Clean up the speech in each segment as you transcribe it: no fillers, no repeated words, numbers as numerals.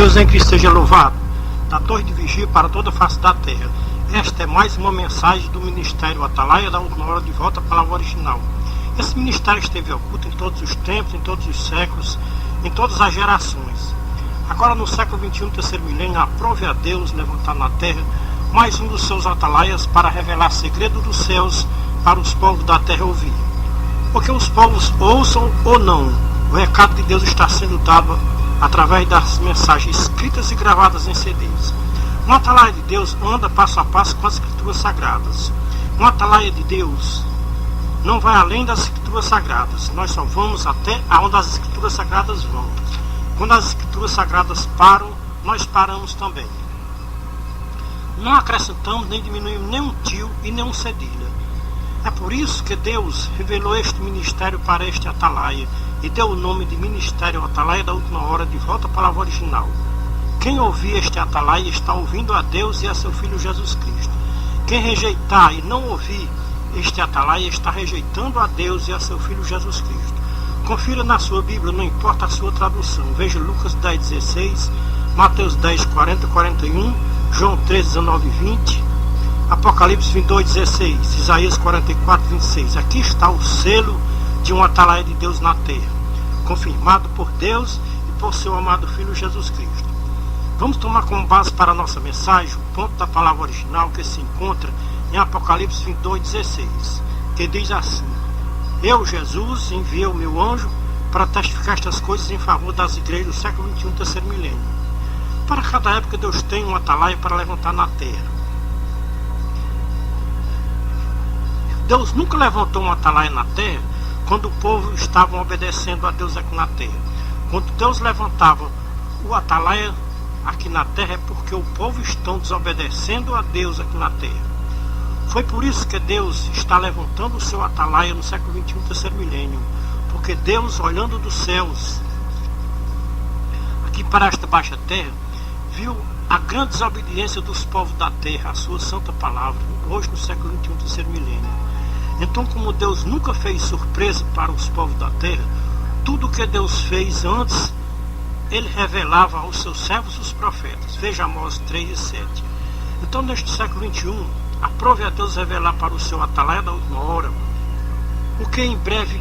Deus em Cristo seja louvado, da torre de vigia para toda a face da terra. Esta é mais uma mensagem do Ministério Atalaia da Última Hora de Volta à Palavra Original. Esse ministério esteve oculto em todos os tempos, em todos os séculos, em todas as gerações. Agora no século XXI, terceiro milênio, aprove a Deus levantar na terra mais um dos seus atalaias para revelar segredo dos céus para os povos da terra ouvir. Porque os povos ouçam ou não, o recado de Deus está sendo dado através das mensagens escritas e gravadas em CDs. Um atalaia de Deus anda passo a passo com as escrituras sagradas. Um atalaia de Deus não vai além das escrituras sagradas. Nós só vamos até aonde as escrituras sagradas vão. Quando as escrituras sagradas param, nós paramos também. Não acrescentamos nem diminuímos nem um tio e nem um cedilha. É por isso que Deus revelou este ministério para este atalaia e deu o nome de Ministério Atalaia da Última Hora de Volta à Palavra Original. Quem ouvir este atalaia está ouvindo a Deus e a seu Filho Jesus Cristo. Quem rejeitar e não ouvir este atalaia está rejeitando a Deus e a seu Filho Jesus Cristo. Confira na sua Bíblia, não importa a sua tradução. Veja Lucas 10:16, Mateus 10:40-41, João 13:19-20, Apocalipse 22:16, Isaías 44:26. Aqui está o selo de um atalaia de Deus na terra, confirmado por Deus e por seu amado Filho Jesus Cristo. Vamos tomar como base para a nossa mensagem o ponto da palavra original que se encontra em Apocalipse 22:16, que diz assim: Eu, Jesus, enviei o meu anjo para testificar estas coisas em favor das igrejas do século XXI, terceiro milênio. Para cada época Deus tem um atalaia para levantar na terra. Deus nunca levantou um atalaia na terra quando o povo estava obedecendo a Deus aqui na terra. Quando Deus levantava o atalaia aqui na terra é porque o povo está desobedecendo a Deus aqui na terra. Foi por isso que Deus está levantando o seu atalaia no século XXI, terceiro milênio. Porque Deus, olhando dos céus aqui para esta baixa terra, viu a grande desobediência dos povos da terra, a sua santa palavra, hoje no século XXI, terceiro milênio. Então, como Deus nunca fez surpresa para os povos da terra, tudo o que Deus fez antes, Ele revelava aos seus servos os profetas. Veja Amós 3:7. Então, neste século XXI, aprove a Deus revelar para o seu atalaia da última hora o que em breve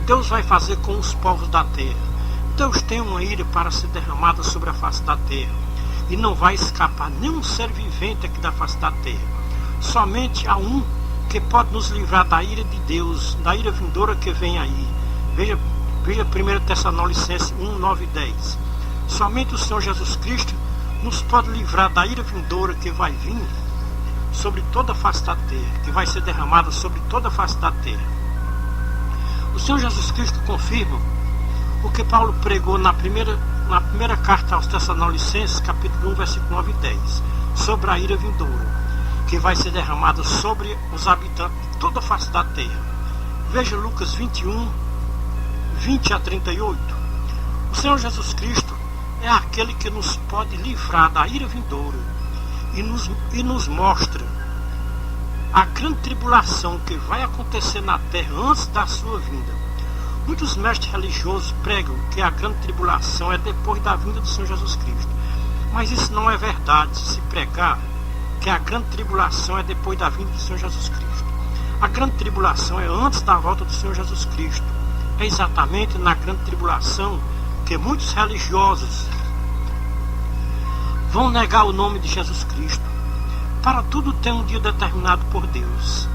Deus vai fazer com os povos da terra. Deus tem uma ira para ser derramada sobre a face da terra, e não vai escapar nenhum ser vivente aqui da face da terra. Somente há um que pode nos livrar da ira de Deus, da ira vindoura que vem aí. Veja 1 Tessalonicenses 1:9 e 10. Somente o Senhor Jesus Cristo nos pode livrar da ira vindoura que vai vir sobre toda a face da terra, que vai ser derramada sobre toda a face da terra. O Senhor Jesus Cristo confirma o que Paulo pregou na primeira carta aos Tessalonicenses, capítulo 1, versículo 9 e 10, sobre a ira vindoura, que vai ser derramada sobre os habitantes de toda a face da terra. Veja Lucas 21:20-38. O Senhor Jesus Cristo é aquele que nos pode livrar da ira vindoura e nos mostra a grande tribulação que vai acontecer na terra antes da sua vinda. Muitos mestres religiosos pregam que a grande tribulação é depois da vinda do Senhor Jesus Cristo. Mas isso não é verdade se pregar que a grande tribulação é depois da vinda do Senhor Jesus Cristo. A grande tribulação é antes da volta do Senhor Jesus Cristo. É exatamente na grande tribulação que muitos religiosos vão negar o nome de Jesus Cristo. Para tudo tem um dia determinado por Deus.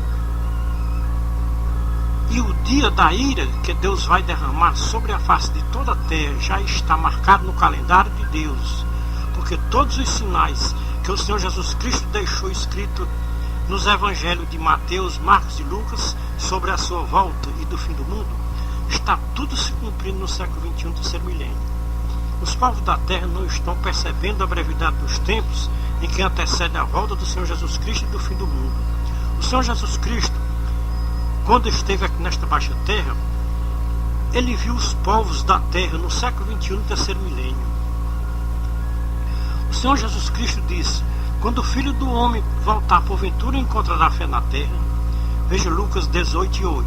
E o dia da ira que Deus vai derramar sobre a face de toda a terra já está marcado no calendário de Deus. Porque todos os sinais que o Senhor Jesus Cristo deixou escrito nos evangelhos de Mateus, Marcos e Lucas sobre a sua volta e do fim do mundo, está tudo se cumprindo no século XXI, terceiro milênio. Os povos da terra não estão percebendo a brevidade dos tempos em que antecede a volta do Senhor Jesus Cristo e do fim do mundo. O Senhor Jesus Cristo, quando esteve aqui nesta baixa terra, Ele viu os povos da terra no século XXI, terceiro milênio. O Senhor Jesus Cristo disse: quando o Filho do Homem voltar, porventura encontrará fé na terra? Veja Lucas 18:8.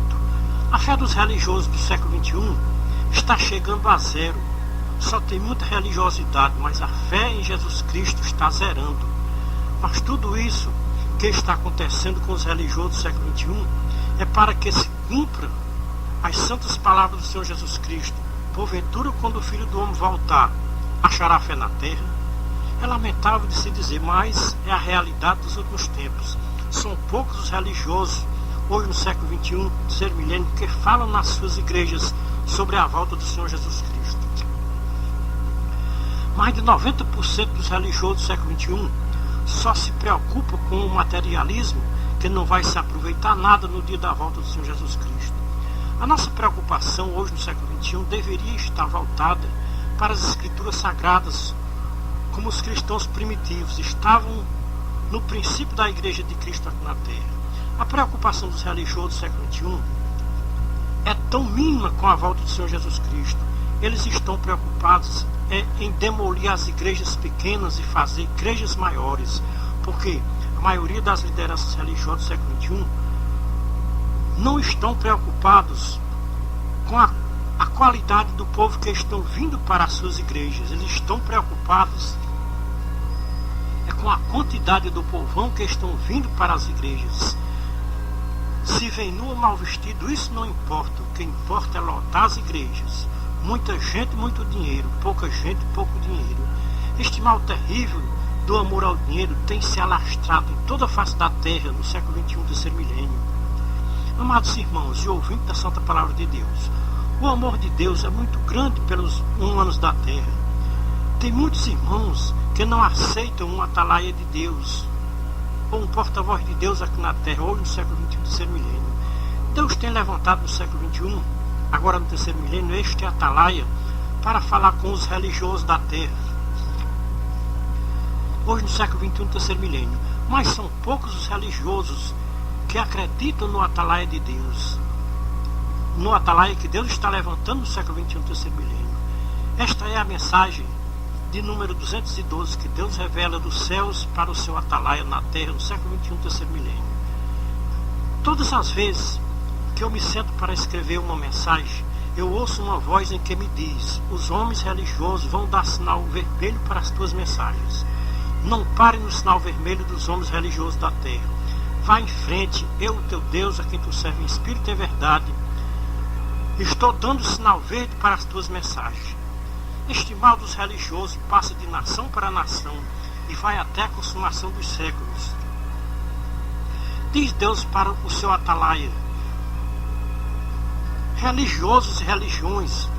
A fé dos religiosos do século XXI está chegando a zero. Só tem muita religiosidade, mas a fé em Jesus Cristo está zerando. Mas tudo isso que está acontecendo com os religiosos do século XXI é para que se cumpra as santas palavras do Senhor Jesus Cristo. Porventura, quando o Filho do Homem voltar, achará fé na terra? É lamentável de se dizer, mas é a realidade dos últimos tempos. São poucos os religiosos, hoje no século XXI, do terceiro milênio, que falam nas suas igrejas sobre a volta do Senhor Jesus Cristo. Mais de 90% dos religiosos do século XXI só se preocupam com o materialismo, que não vai se aproveitar nada no dia da volta do Senhor Jesus Cristo. A nossa preocupação hoje no século XXI deveria estar voltada para as Escrituras Sagradas, como os cristãos primitivos estavam no princípio da Igreja de Cristo aqui na Terra. A preocupação dos religiosos do século XXI é tão mínima com a volta do Senhor Jesus Cristo. Eles estão preocupados em demolir as igrejas pequenas e fazer igrejas maiores, porque a maioria das lideranças religiosas do século XXI não estão preocupados com a qualidade do povo que estão vindo para as suas igrejas. Eles estão preocupados com a quantidade do povão que estão vindo para as igrejas. Se vem nu ou mal vestido, isso não importa. O que importa é lotar as igrejas. Muita gente, muito dinheiro. Pouca gente, pouco dinheiro. Este mal terrível do amor ao dinheiro tem se alastrado em toda a face da terra no século XXI, terceiro milênio. Amados irmãos e ouvintes da Santa Palavra de Deus, o amor de Deus é muito grande pelos humanos da terra. Tem muitos irmãos que não aceitam uma atalaia de Deus, ou um porta-voz de Deus aqui na terra, hoje no século XXI, terceiro milênio. Deus tem levantado no século XXI, agora no terceiro milênio, este atalaia para falar com os religiosos da terra. Hoje no século XXI, terceiro milênio. Mas são poucos os religiosos que acreditam no atalaia de Deus, no atalaia que Deus está levantando no século XXI, terceiro milênio. Esta é a mensagem de número 212 que Deus revela dos céus para o seu atalaia na terra no século XXI, terceiro milênio. Todas as vezes que eu me sento para escrever uma mensagem, eu ouço uma voz em que me diz: os homens religiosos vão dar sinal vermelho para as tuas mensagens. Não pare no sinal vermelho dos homens religiosos da terra. Vá em frente, eu, teu Deus, a quem tu serves em espírito e em verdade, estou dando sinal verde para as tuas mensagens. Este mal dos religiosos passa de nação para nação e vai até a consumação dos séculos. Diz Deus para o seu atalaia: religiosos e religiões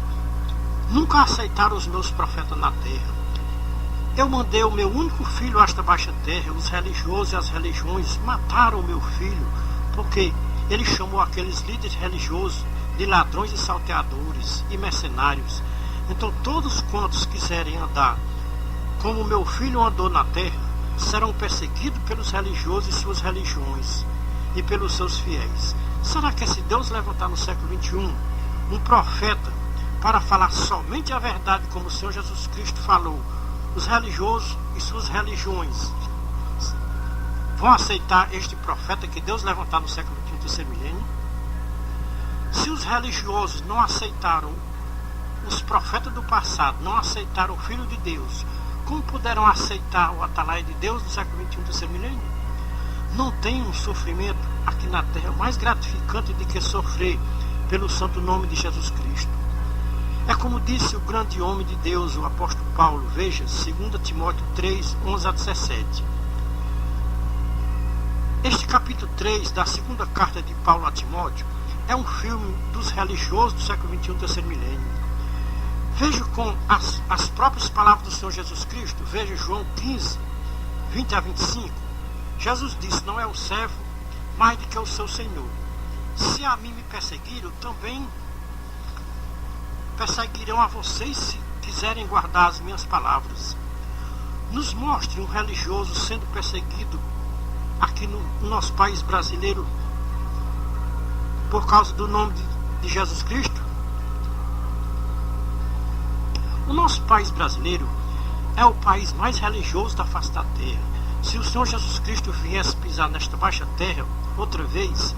nunca aceitaram os meus profetas na terra. Eu mandei o meu único filho a esta baixa terra. Os religiosos e as religiões mataram o meu filho, porque ele chamou aqueles líderes religiosos de ladrões e salteadores e mercenários. Então todos quantos quiserem andar como meu filho andou na terra, serão perseguidos pelos religiosos e suas religiões e pelos seus fiéis. Será que se Deus levantar no século XXI um profeta para falar somente a verdade, como o Senhor Jesus Cristo falou, os religiosos e suas religiões vão aceitar este profeta que Deus levantar no século XXI, terceiro milênio? Se os religiosos não aceitaram os profetas do passado, não aceitaram o Filho de Deus, como puderam aceitar o atalaia de Deus no século XXI, terceiro milênio? Não tem um sofrimento aqui na terra mais gratificante do que sofrer pelo santo nome de Jesus Cristo. É como disse o grande homem de Deus, o apóstolo Paulo, veja, 2 Timóteo 3, 11 a 17. Este capítulo 3 da segunda carta de Paulo a Timóteo é um filme dos religiosos do século XXI, terceiro milênio. Veja com as próprias palavras do Senhor Jesus Cristo. Veja João 15, 20 a 25. Jesus disse: não é o servo mais do que o seu Senhor. Se a mim me perseguiram, também perseguirão a vocês se quiserem guardar as minhas palavras. Nos mostre um religioso sendo perseguido aqui no nosso país brasileiro por causa do nome de Jesus Cristo. O nosso país brasileiro é o país mais religioso da face da terra. Se o Senhor Jesus Cristo viesse pisar nesta baixa terra outra vez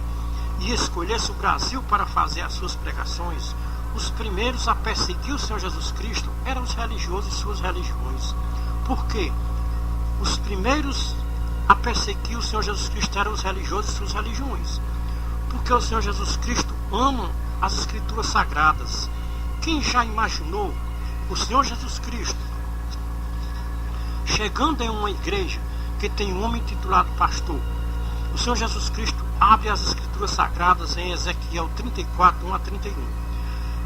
e escolhesse o Brasil para fazer as suas pregações, os primeiros a perseguir o Senhor Jesus Cristo eram os religiosos e suas religiões. Por quê? Os primeiros a perseguir o Senhor Jesus Cristo eram os religiosos e suas religiões. Porque o Senhor Jesus Cristo ama as Escrituras Sagradas. Quem já imaginou o Senhor Jesus Cristo chegando em uma igreja que tem um homem titulado pastor? O Senhor Jesus Cristo abre as Escrituras Sagradas em Ezequiel 34, 1 a 31.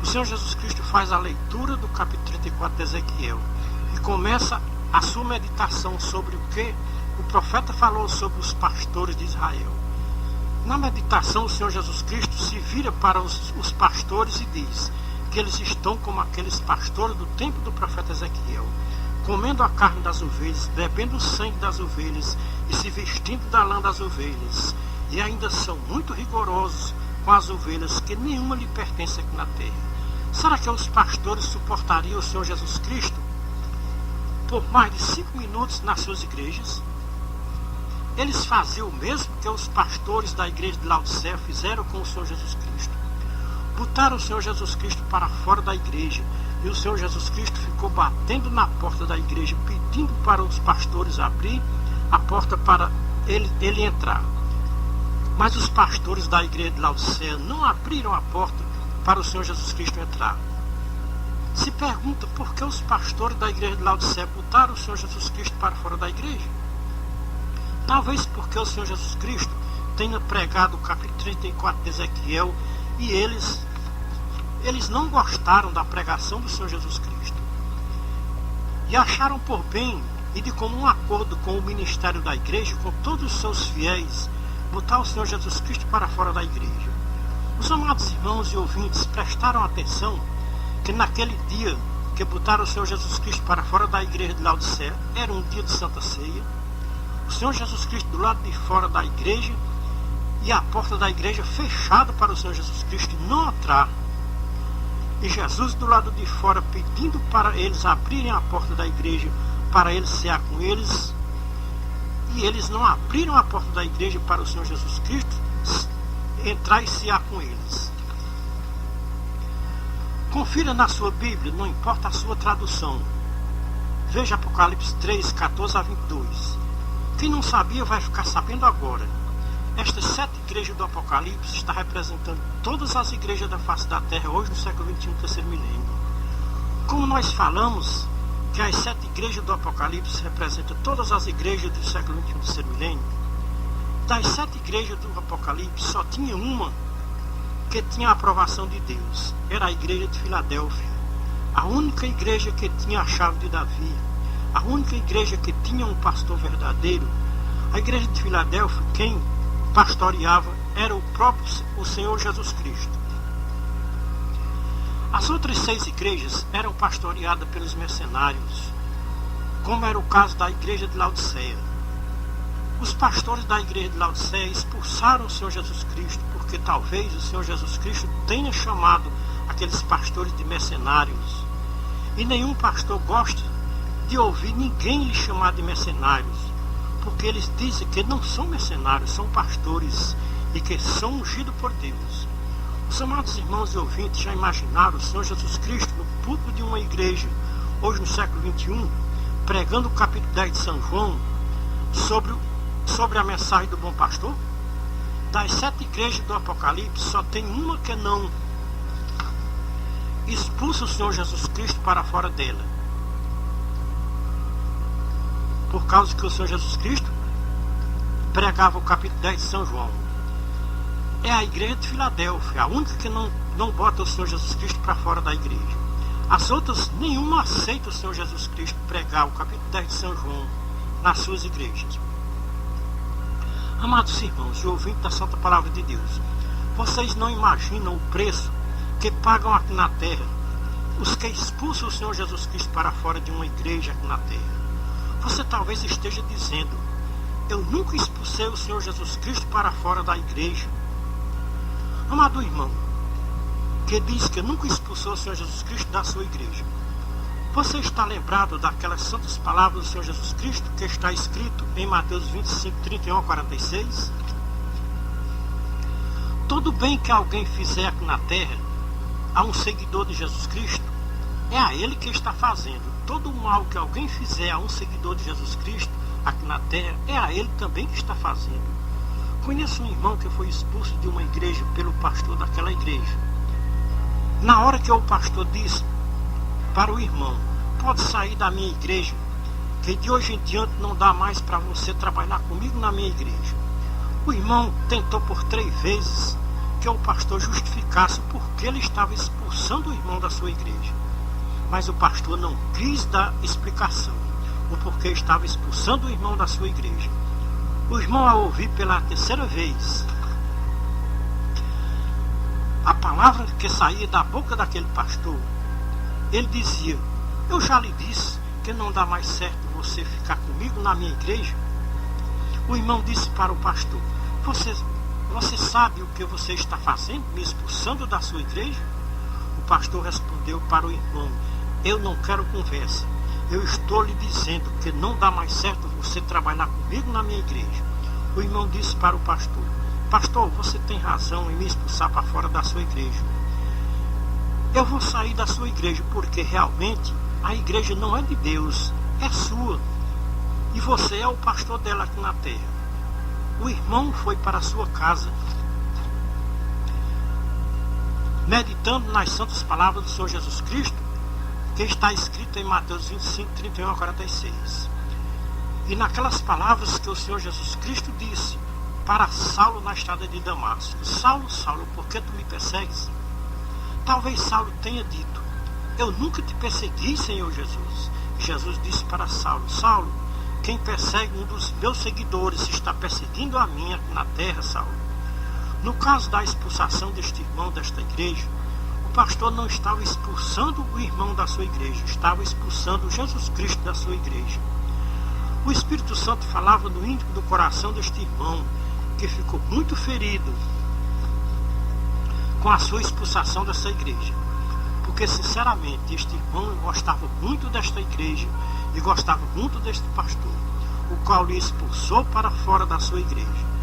O Senhor Jesus Cristo faz a leitura do capítulo 34 de Ezequiel e começa a sua meditação sobre o que o profeta falou sobre os pastores de Israel. Na meditação, o Senhor Jesus Cristo se vira para os pastores e diz que eles estão como aqueles pastores do tempo do profeta Ezequiel, comendo a carne das ovelhas, bebendo o sangue das ovelhas e se vestindo da lã das ovelhas, e ainda são muito rigorosos com as ovelhas, que nenhuma lhe pertence aqui na terra. Será que os pastores suportariam o Senhor Jesus Cristo por mais de 5 minutos nas suas igrejas? Eles faziam o mesmo que os pastores da igreja de Laodiceia fizeram com o Senhor Jesus Cristo. Botaram o Senhor Jesus Cristo para fora da igreja, e o Senhor Jesus Cristo ficou batendo na porta da igreja, pedindo para os pastores abrir a porta para ele entrar. Mas os pastores da igreja de Laodiceia não abriram a porta para o Senhor Jesus Cristo entrar. Se pergunta por que os pastores da igreja de Laodiceia botaram o Senhor Jesus Cristo para fora da igreja. Talvez porque o Senhor Jesus Cristo tenha pregado o capítulo 34 de Ezequiel e eles não gostaram da pregação do Senhor Jesus Cristo. E acharam por bem, e de comum acordo com o ministério da igreja, com todos os seus fiéis, botar o Senhor Jesus Cristo para fora da igreja. Os amados irmãos e ouvintes prestaram atenção que naquele dia que botaram o Senhor Jesus Cristo para fora da igreja de Laodiceia, era um dia de Santa Ceia. O Senhor Jesus Cristo do lado de fora da igreja e a porta da igreja fechada para o Senhor Jesus Cristo não entrar. E Jesus do lado de fora pedindo para eles abrirem a porta da igreja para ele cear com eles. E eles não abriram a porta da igreja para o Senhor Jesus Cristo entrar e cear com eles. Confira na sua Bíblia, não importa a sua tradução. Veja Apocalipse 3, 14 a 22. Quem não sabia vai ficar sabendo agora. Estas 7 igrejas do Apocalipse está representando todas as igrejas da face da terra hoje no século XXI, terceiro milênio. Como nós falamos que as 7 igrejas do Apocalipse representam todas as igrejas do século XXI, terceiro milênio, das 7 igrejas do Apocalipse só tinha uma que tinha a aprovação de Deus. Era a igreja de Filadélfia, a única igreja que tinha a chave de Davi, a única igreja que tinha um pastor verdadeiro. A igreja de Filadélfia, quem pastoreava era o Senhor Jesus Cristo. As outras 6 igrejas eram pastoreadas pelos mercenários, como era o caso da igreja de Laodiceia. Os pastores da igreja de Laodiceia expulsaram o Senhor Jesus Cristo, porque talvez o Senhor Jesus Cristo tenha chamado aqueles pastores de mercenários. E nenhum pastor gosta de ouvir ninguém lhe chamar de mercenários, porque eles dizem que não são mercenários, são pastores e que são ungidos por Deus. Os amados irmãos e ouvintes já imaginaram o Senhor Jesus Cristo no púlpito de uma igreja, hoje no século XXI, pregando o capítulo 10 de São João, sobre a mensagem do bom pastor? Das 7 igrejas do Apocalipse, só tem uma que não expulsa o Senhor Jesus Cristo para fora dela, por causa que o Senhor Jesus Cristo pregava o capítulo 10 de São João. É a igreja de Filadélfia, a única que não bota o Senhor Jesus Cristo para fora da igreja. As outras, nenhuma aceita o Senhor Jesus Cristo pregar o capítulo 10 de São João nas suas igrejas. Amados irmãos e ouvintes da Santa Palavra de Deus, vocês não imaginam o preço que pagam aqui na terra os que expulsam o Senhor Jesus Cristo para fora de uma igreja aqui na terra. Você talvez esteja dizendo: eu nunca expulsei o Senhor Jesus Cristo para fora da igreja. Amado irmão, que diz que nunca expulsou o Senhor Jesus Cristo da sua igreja, você está lembrado daquelas santas palavras do Senhor Jesus Cristo que está escrito em Mateus 25, 31 a 46? Todo bem que alguém fizer aqui na terra, a um seguidor de Jesus Cristo, é a ele que está fazendo. Todo o mal que alguém fizer a um seguidor de Jesus Cristo aqui na terra, é a ele também que está fazendo. Conheço um irmão que foi expulso de uma igreja pelo pastor daquela igreja. Na hora que o pastor disse para o irmão: pode sair da minha igreja, que de hoje em diante não dá mais para você trabalhar comigo na minha igreja. O irmão tentou por 3 vezes que o pastor justificasse por que ele estava expulsando o irmão da sua igreja. Mas o pastor não quis dar explicação, o porquê estava expulsando o irmão da sua igreja. O irmão, ao ouvir pela 3ª vez a palavra que saía da boca daquele pastor, ele dizia: eu já lhe disse que não dá mais certo você ficar comigo na minha igreja. O irmão disse para o pastor: você sabe o que você está fazendo, me expulsando da sua igreja? O pastor respondeu para o irmão: eu não quero conversa. Eu estou lhe dizendo que não dá mais certo você trabalhar comigo na minha igreja. O irmão disse para o pastor: pastor, você tem razão em me expulsar para fora da sua igreja. Eu vou sair da sua igreja porque realmente a igreja não é de Deus, é sua. E você é o pastor dela aqui na terra. O irmão foi para a sua casa, meditando nas santas palavras do Senhor Jesus Cristo, que está escrito em Mateus 25, 31 a 46. E naquelas palavras que o Senhor Jesus Cristo disse para Saulo na estrada de Damasco: Saulo, Saulo, por que tu me persegues? Talvez Saulo tenha dito: eu nunca te persegui, Senhor Jesus. Jesus disse para Saulo: Saulo, quem persegue um dos meus seguidores está perseguindo a mim aqui na terra, Saulo. No caso da expulsação deste irmão desta igreja, o pastor não estava expulsando o irmão da sua igreja, estava expulsando Jesus Cristo da sua igreja. O Espírito Santo falava no íntimo do coração deste irmão, que ficou muito ferido com a sua expulsação dessa igreja, porque sinceramente este irmão gostava muito desta igreja e gostava muito deste pastor, o qual lhe expulsou para fora da sua igreja.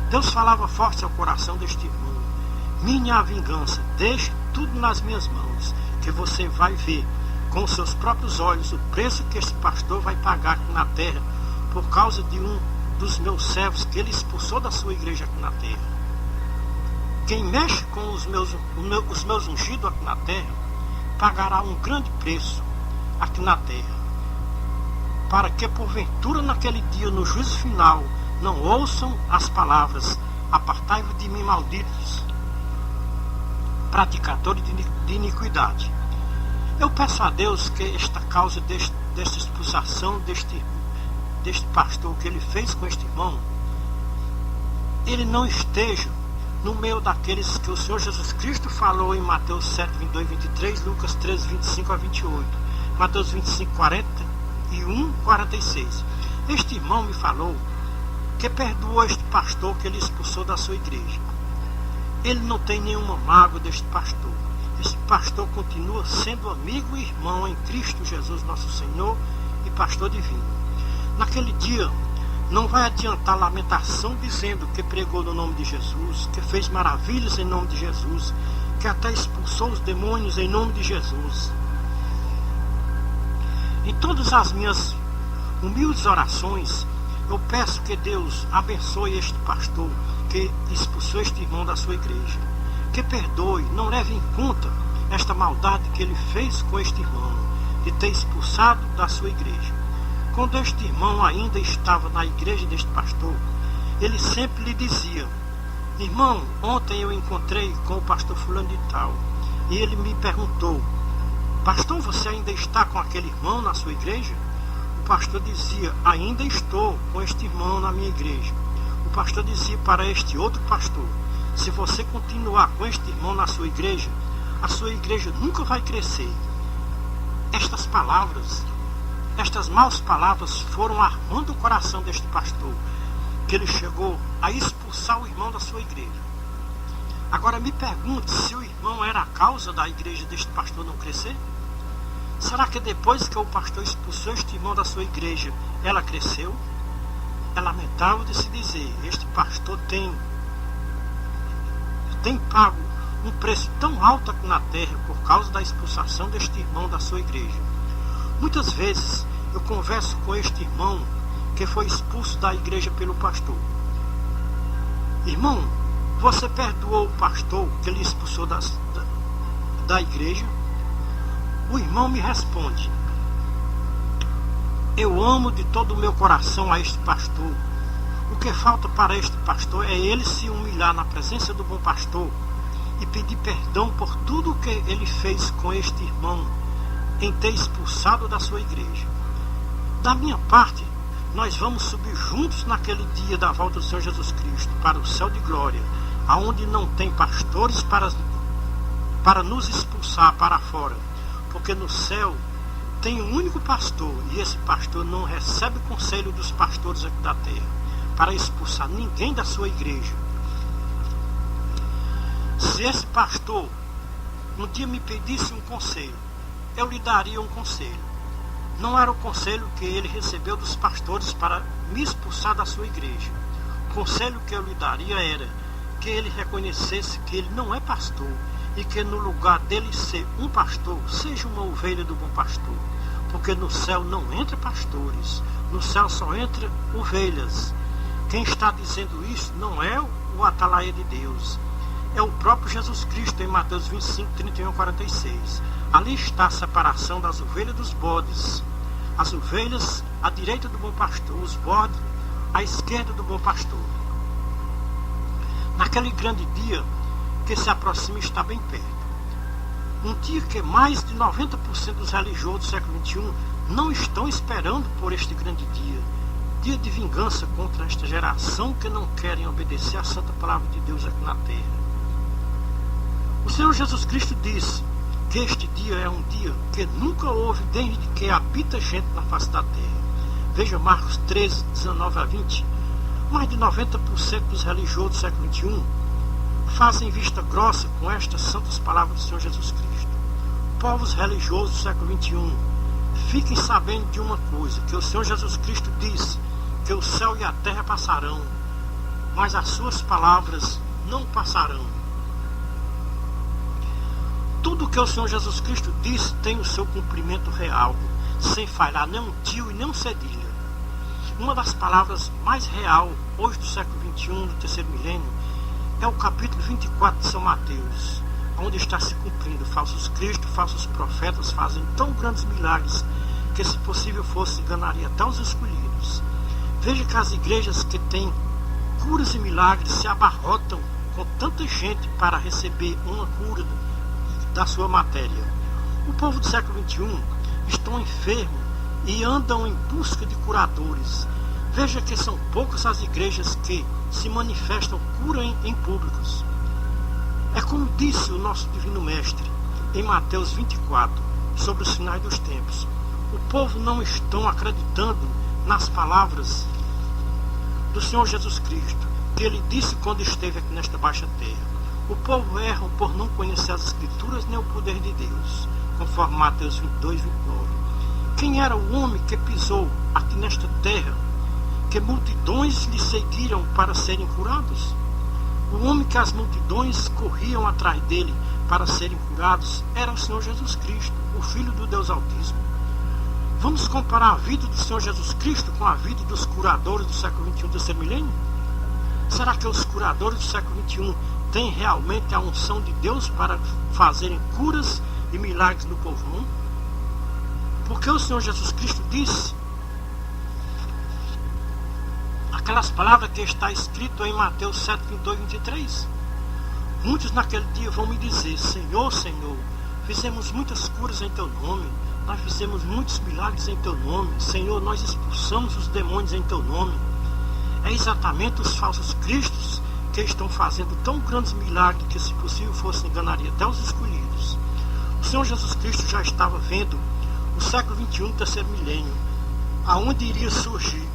Deus falava forte ao coração deste irmão: minha a vingança, deixe tudo nas minhas mãos, que você vai ver com os seus próprios olhos o preço que este pastor vai pagar aqui na terra por causa de um dos meus servos que ele expulsou da sua igreja aqui na terra. Quem mexe com os meus ungidos aqui na terra pagará um grande preço aqui na terra, para que porventura naquele dia, no juízo final, não ouçam as palavras: apartai-vos de mim, malditos, praticadores de iniquidade. Eu peço a Deus que esta causa desta expulsação deste pastor que ele fez com este irmão, ele não esteja no meio daqueles que o Senhor Jesus Cristo falou em Mateus 7, 22 e 23, Lucas 13, 25 a 28, Mateus 25, 41, 46. Este irmão me falou que perdoou este pastor que ele expulsou da sua igreja. Ele não tem nenhuma mágoa deste pastor. Este pastor continua sendo amigo e irmão em Cristo Jesus, nosso Senhor e pastor divino. Naquele dia, não vai adiantar lamentação dizendo que pregou no nome de Jesus, que fez maravilhas em nome de Jesus, que até expulsou os demônios em nome de Jesus. Em todas as minhas humildes orações, eu peço que Deus abençoe este pastor que expulsou este irmão da sua igreja, que perdoe, não leve em conta esta maldade que ele fez com este irmão, de ter expulsado da sua igreja. Quando este irmão ainda estava na igreja deste pastor, ele sempre lhe dizia: irmão, ontem eu encontrei com o pastor fulano de tal, e ele me perguntou: pastor, você ainda está com aquele irmão na sua igreja? O pastor dizia: ainda estou com este irmão na minha igreja. O pastor dizia para este outro pastor: se você continuar com este irmão na sua igreja, a sua igreja nunca vai crescer. Estas palavras, estas maus palavras foram armando o coração deste pastor, que ele chegou a expulsar o irmão da sua igreja. Agora me pergunte se o irmão era a causa da igreja deste pastor não crescer? Será que depois que o pastor expulsou este irmão da sua igreja, ela cresceu? É lamentável de se dizer: este pastor tem pago um preço tão alto aqui na terra por causa da expulsação deste irmão da sua igreja. Muitas vezes eu converso com este irmão que foi expulso da igreja pelo pastor. Irmão, você perdoou o pastor que lhe expulsou da igreja? O irmão me responde: eu amo de todo o meu coração a este pastor. O que falta para este pastor é ele se humilhar na presença do bom pastor e pedir perdão por tudo o que ele fez com este irmão em ter expulsado da sua igreja. Da minha parte, nós vamos subir juntos naquele dia da volta do Senhor Jesus Cristo para o céu de glória, aonde não tem pastores para nos expulsar para fora, porque no céu tem um único pastor, e esse pastor não recebe conselho dos pastores aqui da terra para expulsar ninguém da sua igreja. Se esse pastor um dia me pedisse um conselho, eu lhe daria um conselho. Não era o conselho que ele recebeu dos pastores para me expulsar da sua igreja. O conselho que eu lhe daria era que ele reconhecesse que ele não é pastor e que no lugar dele ser um pastor, seja uma ovelha do bom pastor. Porque no céu não entra pastores, no céu só entra ovelhas. Quem está dizendo isso não é o atalaia de Deus, é o próprio Jesus Cristo em Mateus 25, 31 a 46. Ali está a separação das ovelhas dos bodes. As ovelhas à direita do bom pastor, os bodes à esquerda do bom pastor. Naquele grande dia que se aproxima está bem perto. Um dia que mais de 90% dos religiosos do século XXI não estão esperando por este grande dia. Dia de vingança contra esta geração que não querem obedecer à santa palavra de Deus aqui na terra. O Senhor Jesus Cristo disse que este dia é um dia que nunca houve desde que habita gente na face da terra. Veja Marcos 13, 19 a 20. Mais de 90% dos religiosos do século XXI fazem vista grossa com estas santas palavras do Senhor Jesus Cristo. Povos religiosos do século XXI, fiquem sabendo de uma coisa, que o Senhor Jesus Cristo disse que o céu e a terra passarão, mas as suas palavras não passarão. Tudo que o Senhor Jesus Cristo disse tem o seu cumprimento real, sem falhar nem um tio e nem um cedilha. Uma das palavras mais real hoje do século XXI, do terceiro milênio, é o capítulo 24 de São Mateus, onde está se cumprindo falsos cristos, falsos profetas, fazendo tão grandes milagres que, se possível fosse, enganaria até os escolhidos. Veja que as igrejas que têm curas e milagres se abarrotam com tanta gente para receber uma cura da sua matéria. O povo do século XXI estão enfermos e andam em busca de curadores. Veja que são poucas as igrejas que se manifestam cura em públicos. É como disse o nosso Divino Mestre em Mateus 24 sobre os sinais dos tempos. O povo não estão acreditando nas palavras do Senhor Jesus Cristo, que ele disse quando esteve aqui nesta baixa terra. O povo erra por não conhecer as Escrituras nem o poder de Deus, conforme Mateus 22, 29. Quem era o homem que pisou aqui nesta terra, que multidões lhe seguiram para serem curados? O homem que as multidões corriam atrás dele para serem curados era o Senhor Jesus Cristo, o Filho do Deus Altíssimo. Vamos comparar a vida do Senhor Jesus Cristo com a vida dos curadores do século XXI do terceiro milênio? Será que os curadores do século XXI têm realmente a unção de Deus para fazerem curas e milagres no povo mundo? Porque o Senhor Jesus Cristo disse aquelas palavras que está escrito em Mateus 7, 22 e 23. Muitos naquele dia vão me dizer: Senhor, Senhor, fizemos muitas curas em teu nome, nós fizemos muitos milagres em teu nome, Senhor, nós expulsamos os demônios em teu nome. É exatamente os falsos cristos que estão fazendo tão grandes milagres que, se possível fosse, enganaria até os escolhidos. O Senhor Jesus Cristo já estava vendo o século XXI, o terceiro milênio, aonde iria surgir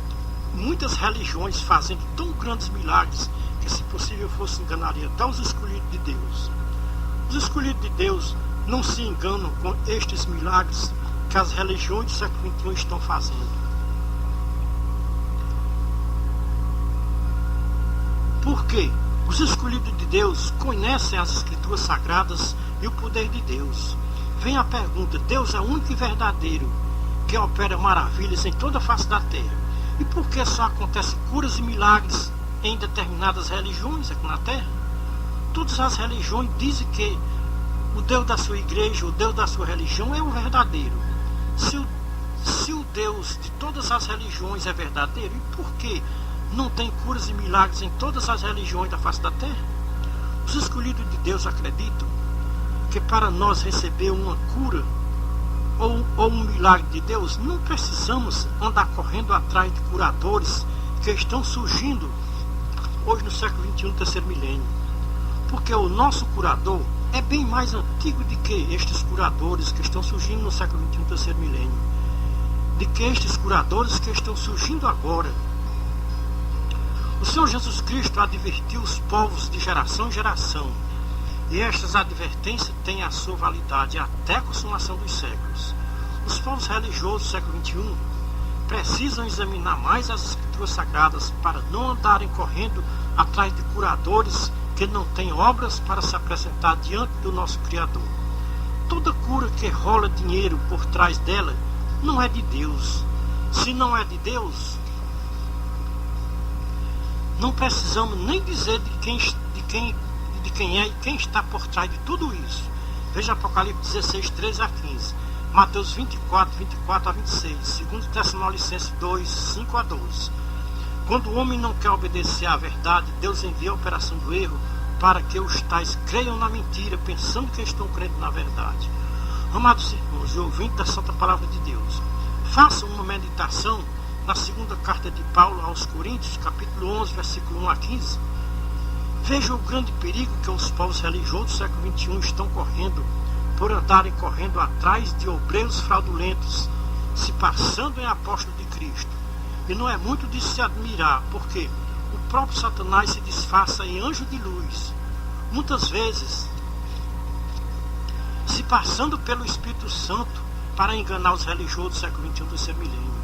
muitas religiões fazendo tão grandes milagres que, se possível fosse, enganaria até os escolhidos de Deus. Os escolhidos de Deus não se enganam com estes milagres que as religiões do século XXI estão fazendo. Por quê? Os escolhidos de Deus conhecem as Escrituras Sagradas e o poder de Deus. Vem a pergunta: Deus é o único e verdadeiro que opera maravilhas em toda a face da terra. E por que só acontecem curas e milagres em determinadas religiões aqui na terra? Todas as religiões dizem que o Deus da sua igreja, o Deus da sua religião é o verdadeiro. Se o Deus de todas as religiões é verdadeiro, e por que não tem curas e milagres em todas as religiões da face da terra? Os escolhidos de Deus acreditam que para nós receber uma cura ou um milagre de Deus, não precisamos andar correndo atrás de curadores que estão surgindo hoje no século XXI, no terceiro milênio. Porque o nosso curador é bem mais antigo do que estes curadores que estão surgindo no século XXI, no terceiro milênio. De que estes curadores que estão surgindo agora. O Senhor Jesus Cristo advertiu os povos de geração em geração. E estas advertências têm a sua validade até a consumação dos séculos. Os povos religiosos do século XXI precisam examinar mais as Escrituras Sagradas para não andarem correndo atrás de curadores que não têm obras para se apresentar diante do nosso Criador. Toda cura que rola dinheiro por trás dela não é de Deus. Se não é de Deus, não precisamos nem dizer de quem é e quem está por trás de tudo isso. Veja Apocalipse 16, 13 a 15, Mateus 24, 24 a 26, 2 Tessalonicenses 2, 5 a 12. Quando o homem não quer obedecer à verdade, Deus envia a operação do erro para que os tais creiam na mentira, pensando que estão crendo na verdade. Amados irmãos e ouvintes da Santa Palavra de Deus, façam uma meditação na segunda carta de Paulo aos Coríntios, capítulo 11, versículo 1 a 15. Veja o grande perigo que os povos religiosos do século XXI estão correndo por andarem correndo atrás de obreiros fraudulentos, se passando em apóstolo de Cristo. E não é muito de se admirar, porque o próprio Satanás se disfarça em anjo de luz, muitas vezes se passando pelo Espírito Santo para enganar os religiosos do século XXI do terceiro milênio,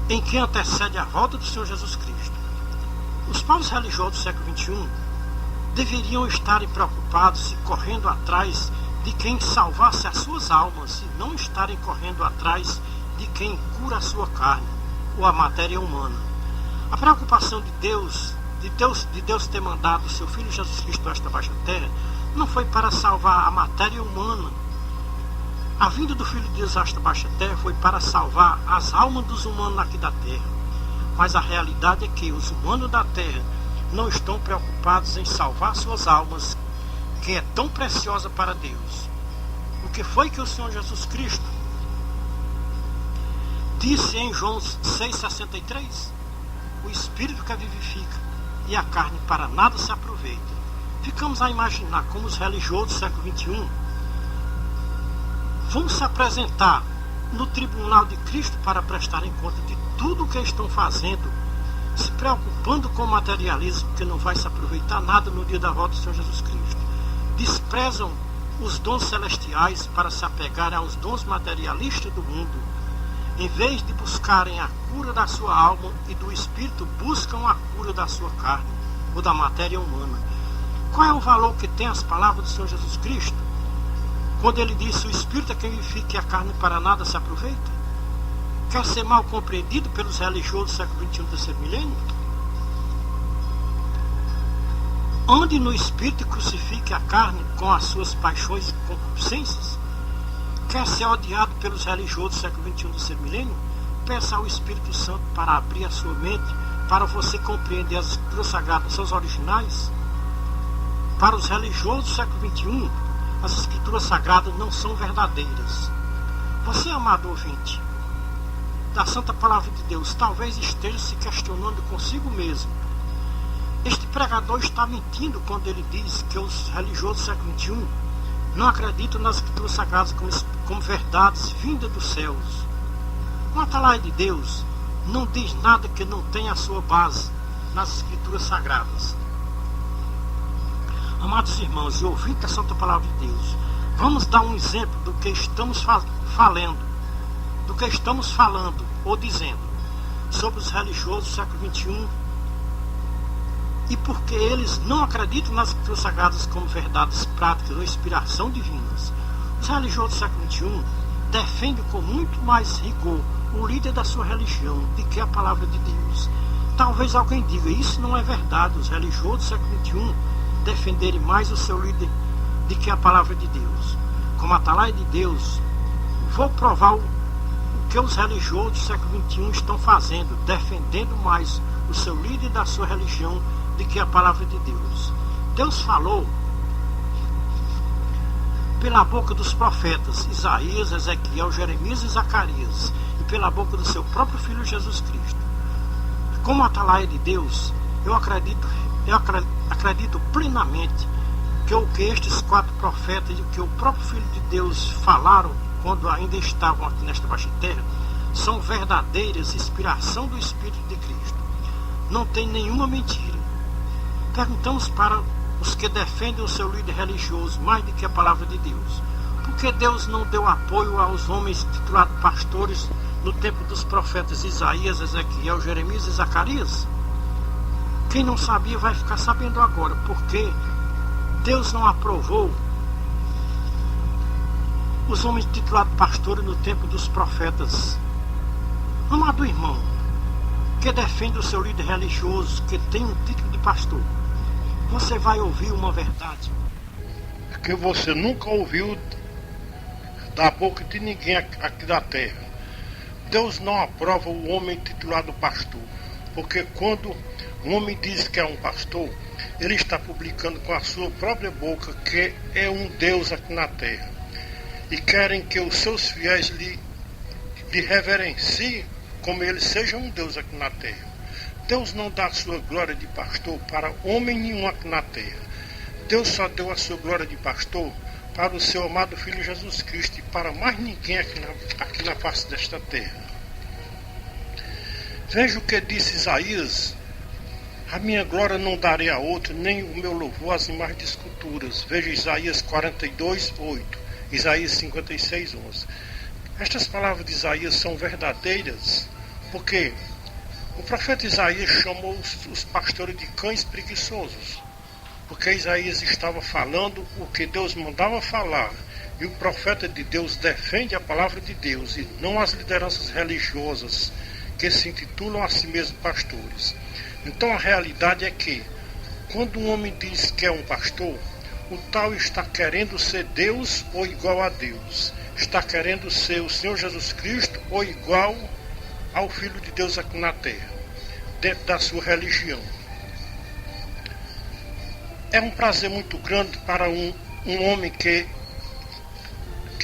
em que antecede a volta do Senhor Jesus Cristo. Os povos religiosos do século XXI deveriam estarem preocupados e correndo atrás de quem salvasse as suas almas, e não estarem correndo atrás de quem cura a sua carne, ou a matéria humana. A preocupação de Deus ter mandado o seu Filho Jesus Cristo a esta baixa terra, não foi para salvar a matéria humana. A vinda do Filho de Deus a esta baixa terra foi para salvar as almas dos humanos aqui da terra. Mas a realidade é que os humanos da terra não estão preocupados em salvar suas almas, que é tão preciosa para Deus. O que foi que o Senhor Jesus Cristo disse em João 6,63? O Espírito que vivifica e a carne para nada se aproveita. Ficamos a imaginar como os religiosos do século XXI vão se apresentar no tribunal de Cristo para prestarem conta de tudo o que estão fazendo, se preocupando com o materialismo, que não vai se aproveitar nada no dia da volta do Senhor Jesus Cristo. Desprezam os dons celestiais para se apegarem aos dons materialistas do mundo. Em vez de buscarem a cura da sua alma e do espírito, buscam a cura da sua carne ou da matéria humana. Qual é o valor que tem as palavras do Senhor Jesus Cristo? Quando ele disse: o espírito é quem vivifica e a carne para nada se aproveita? Quer ser mal compreendido pelos religiosos do século XXI do terceiro milênio? Ande no espírito e crucifique a carne com as suas paixões e concupiscências? Quer ser odiado pelos religiosos do século XXI do terceiro milênio? Peça ao Espírito Santo para abrir a sua mente, para você compreender as Escrituras Sagradas, seus originais. Para os religiosos do século XXI, as Escrituras Sagradas não são verdadeiras. Você, amado ouvinte da Santa Palavra de Deus, talvez esteja se questionando consigo mesmo. Este pregador está mentindo quando ele diz que os religiosos do século XXI não acreditam nas Escrituras Sagradas como verdades vindas dos céus. O Atalaia de Deus não diz nada que não tenha a sua base nas Escrituras Sagradas. Amados irmãos e ouvintes da Santa Palavra de Deus, vamos dar um exemplo do que estamos falando ou dizendo sobre os religiosos do século XXI E porque eles não acreditam nas Escrituras Sagradas como verdades práticas ou inspiração divinas, os religiosos do século XXI defendem com muito mais rigor o líder da sua religião do que a palavra de Deus. Talvez alguém diga, isso não é verdade, os religiosos do século XXI defenderem mais o seu líder do que a palavra de Deus. Como atalaia de Deus, vou provar o que os religiosos do século XXI estão fazendo, defendendo mais o seu líder da sua religião do que a palavra de Deus. Deus falou pela boca dos profetas Isaías, Ezequiel, Jeremias e Zacarias, e pela boca do seu próprio Filho Jesus Cristo. Como atalaia de Deus, eu acredito plenamente que o que estes 4 profetas e o que o próprio Filho de Deus falaram quando ainda estavam aqui nesta baixa terra são verdadeiras inspiração do Espírito de Cristo. Não tem nenhuma mentira. Perguntamos para os que defendem o seu líder religioso mais do que a palavra de Deus: por que Deus não deu apoio aos homens titulados pastores no tempo dos profetas Isaías, Ezequiel, Jeremias e Zacarias? Quem não sabia vai ficar sabendo agora, porque Deus não aprovou os homens titulados pastores no tempo dos profetas. Amado irmão, que defende o seu líder religioso, que tem um título de pastor, você vai ouvir uma verdade que você nunca ouviu da boca de ninguém aqui da terra. Deus não aprova o homem titulado pastor, porque quando um homem diz que é um pastor, ele está publicando com a sua própria boca que é um Deus aqui na terra. E querem que os seus fiéis lhe reverenciem como ele seja um Deus aqui na terra. Deus não dá a sua glória de pastor para homem nenhum aqui na terra. Deus só deu a sua glória de pastor para o seu amado Filho Jesus Cristo e para mais ninguém aqui na face desta terra. Veja o que disse Isaías: a minha glória não darei a outro, nem o meu louvor às imagens de esculturas. Veja Isaías 42, 8, Isaías 56, 11. Estas palavras de Isaías são verdadeiras, porque o profeta Isaías chamou os pastores de cães preguiçosos, porque Isaías estava falando o que Deus mandava falar, e o profeta de Deus defende a palavra de Deus e não as lideranças religiosas que se intitulam a si mesmos pastores. Então a realidade é que, quando um homem diz que é um pastor, o tal está querendo ser Deus ou igual a Deus, está querendo ser o Senhor Jesus Cristo ou igual ao Filho de Deus aqui na terra, dentro da sua religião. É um prazer muito grande para um homem que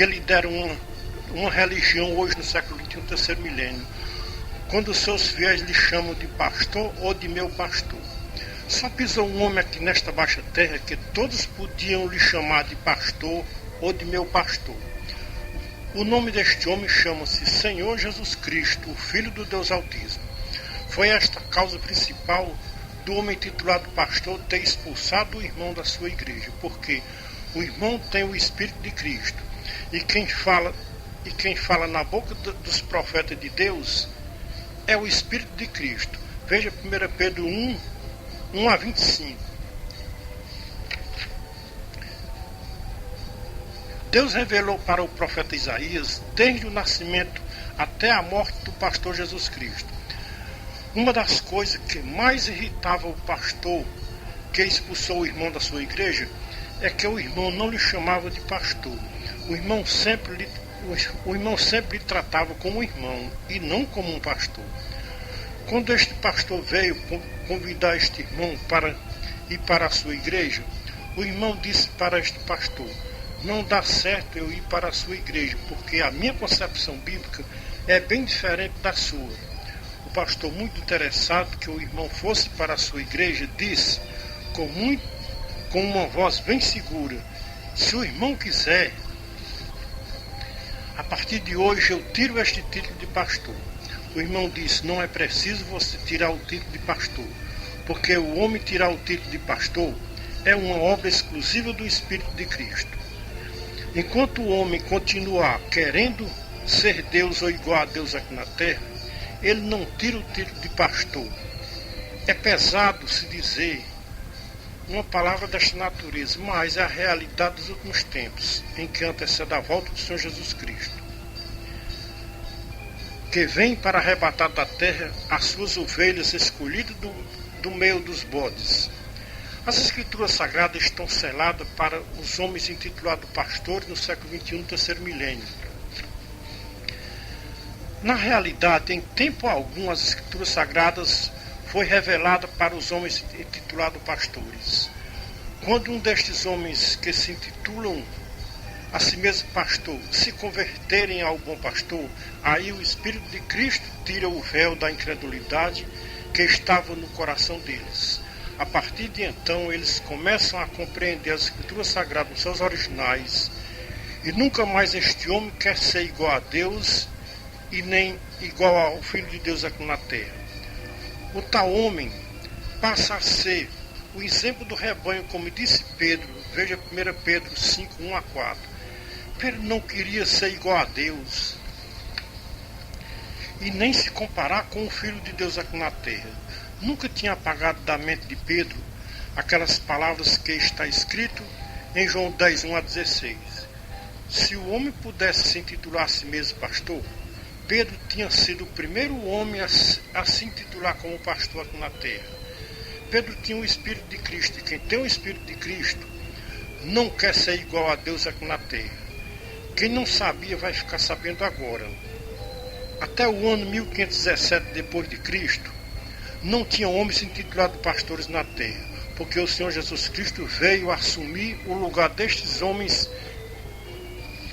lidera uma religião hoje no século XXI, terceiro milênio, quando os seus fiéis lhe chamam de pastor ou de meu pastor. Só pisou um homem aqui nesta baixa terra que todos podiam lhe chamar de pastor ou de meu pastor. O nome deste homem chama-se Senhor Jesus Cristo, o Filho do Deus Altíssimo. Foi esta a causa principal do homem titulado pastor ter expulsado o irmão da sua igreja, porque o irmão tem o Espírito de Cristo, e quem fala na boca dos profetas de Deus é o Espírito de Cristo. Veja 1 Pedro 1 a 25. Deus revelou para o profeta Isaías, desde o nascimento até a morte do pastor Jesus Cristo. Uma das coisas que mais irritava o pastor que expulsou o irmão da sua igreja é que o irmão não lhe chamava de pastor. O irmão sempre lhe tratava como irmão e não como um pastor. Quando este pastor veio convidar este irmão para ir para a sua igreja, o irmão disse para este pastor: não dá certo eu ir para a sua igreja, porque a minha concepção bíblica é bem diferente da sua. O pastor, muito interessado que o irmão fosse para a sua igreja, disse com uma voz bem segura: se o irmão quiser, a partir de hoje eu tiro este título de pastor. O irmão disse: não é preciso você tirar o título de pastor, porque o homem tirar o título de pastor é uma obra exclusiva do Espírito de Cristo. Enquanto o homem continuar querendo ser Deus ou igual a Deus aqui na terra, ele não tira o título de pastor. É pesado se dizer uma palavra desta natureza, mas é a realidade dos últimos tempos, em que antecede a volta do Senhor Jesus Cristo, que vem para arrebatar da terra as suas ovelhas escolhidas do meio dos bodes. As Escrituras Sagradas estão seladas para os homens intitulados pastores no século XXI, no terceiro milênio. Na realidade, em tempo algum, as Escrituras Sagradas foi revelada para os homens intitulados pastores. Quando um destes homens que se intitulam a si mesmo pastor se converterem ao bom pastor, aí o Espírito de Cristo tira o véu da incredulidade que estava no coração deles. A partir de então, eles começam a compreender as Escrituras Sagradas nos seus originais, e nunca mais este homem quer ser igual a Deus e nem igual ao Filho de Deus aqui na terra. O tal homem passa a ser o exemplo do rebanho, como disse Pedro, veja 1 Pedro 5, 1 a 4. Pedro não queria ser igual a Deus e nem se comparar com o Filho de Deus aqui na terra. Nunca tinha apagado da mente de Pedro aquelas palavras que está escrito em João 10, 1 a 16. Se o homem pudesse se intitular a si mesmo pastor, Pedro tinha sido o primeiro homem a se intitular como pastor aqui na terra. Pedro tinha o Espírito de Cristo, e quem tem o Espírito de Cristo não quer ser igual a Deus aqui na terra. Quem não sabia vai ficar sabendo agora. Até o ano 1517 depois de Cristo, não tinha homens intitulados pastores na terra, porque o Senhor Jesus Cristo veio assumir o lugar destes homens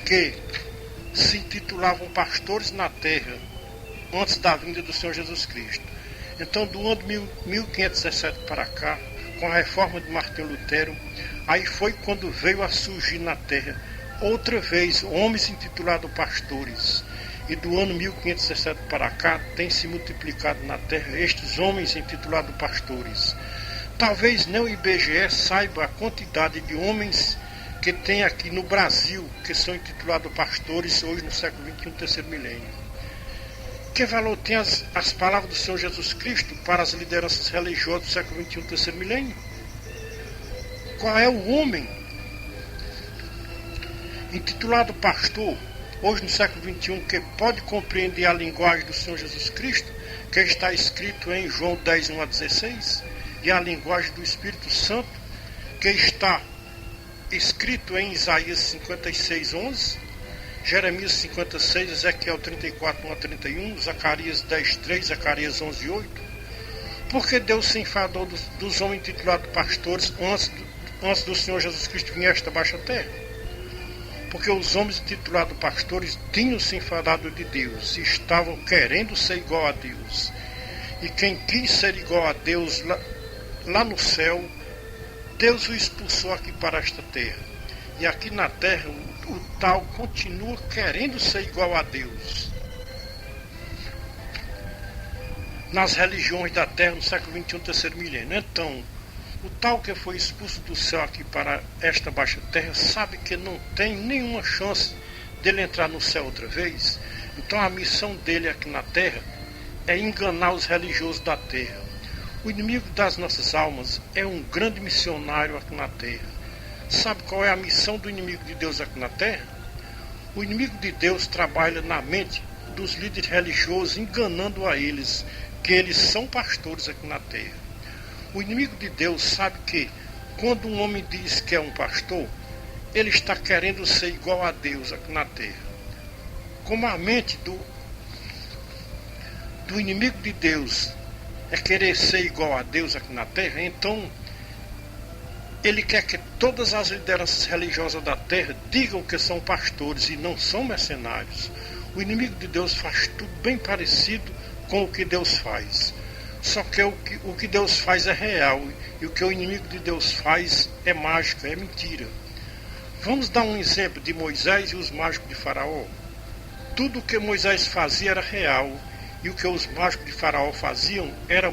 que se intitulavam pastores na terra antes da vinda do Senhor Jesus Cristo. Então, do ano 1517 para cá, com a reforma de Martinho Lutero, aí foi quando veio a surgir na terra outra vez homens intitulados pastores. E do ano 1517 para cá tem se multiplicado na terra estes homens intitulados pastores. Talvez nem o IBGE saiba a quantidade de homens que tem aqui no Brasil que são intitulados pastores hoje no século XXI, terceiro milênio. Que valor tem as palavras do Senhor Jesus Cristo para as lideranças religiosas do século XXI, terceiro milênio? Qual é o homem intitulado pastor hoje no século XXI que pode compreender a linguagem do Senhor Jesus Cristo, que está escrito em João 10, 1 a 16, e a linguagem do Espírito Santo, que está escrito em Isaías 56, 11, Jeremias 56, Ezequiel 34, 1 a 31, Zacarias 10, 3, Zacarias 11, 8. Porque Deus se enfadou dos homens intitulados pastores antes do Senhor Jesus Cristo vir a esta baixa terra? Porque os homens intitulados pastores tinham se enfadado de Deus e estavam querendo ser igual a Deus. E quem quis ser igual a Deus lá no céu, Deus o expulsou aqui para esta terra. E aqui na terra, o tal continua querendo ser igual a Deus. Nas religiões da terra, no século XXI, terceiro milênio. Então, o tal que foi expulso do céu aqui para esta baixa terra, sabe que não tem nenhuma chance dele entrar no céu outra vez. Então a missão dele aqui na terra é enganar os religiosos da terra. O inimigo das nossas almas é um grande missionário aqui na terra. Sabe qual é a missão do inimigo de Deus aqui na terra? O inimigo de Deus trabalha na mente dos líderes religiosos, enganando a eles que eles são pastores aqui na terra. O inimigo de Deus sabe que quando um homem diz que é um pastor, ele está querendo ser igual a Deus aqui na terra. Como a mente do inimigo de Deus é querer ser igual a Deus aqui na terra, então ele quer que todas as lideranças religiosas da terra digam que são pastores e não são mercenários. O inimigo de Deus faz tudo bem parecido com o que Deus faz. Só que o que Deus faz é real e o que o inimigo de Deus faz é mágica, é mentira. Vamos dar um exemplo de Moisés e os mágicos de Faraó. Tudo o que Moisés fazia era real e o que os mágicos de Faraó faziam era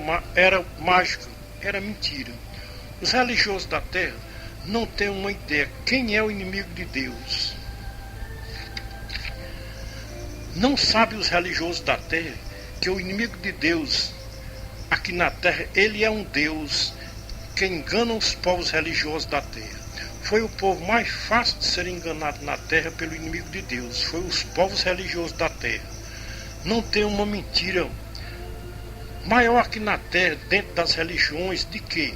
mágica, era mentira. Os religiosos da terra não têm uma ideia quem é o inimigo de Deus. Não sabem os religiosos da terra que o inimigo de Deus aqui na terra, ele é um Deus que enganam os povos religiosos da terra. Foi o povo mais fácil de ser enganado na terra pelo inimigo de Deus. Foi os povos religiosos da terra. Não tem uma mentira maior aqui na terra, dentro das religiões, de que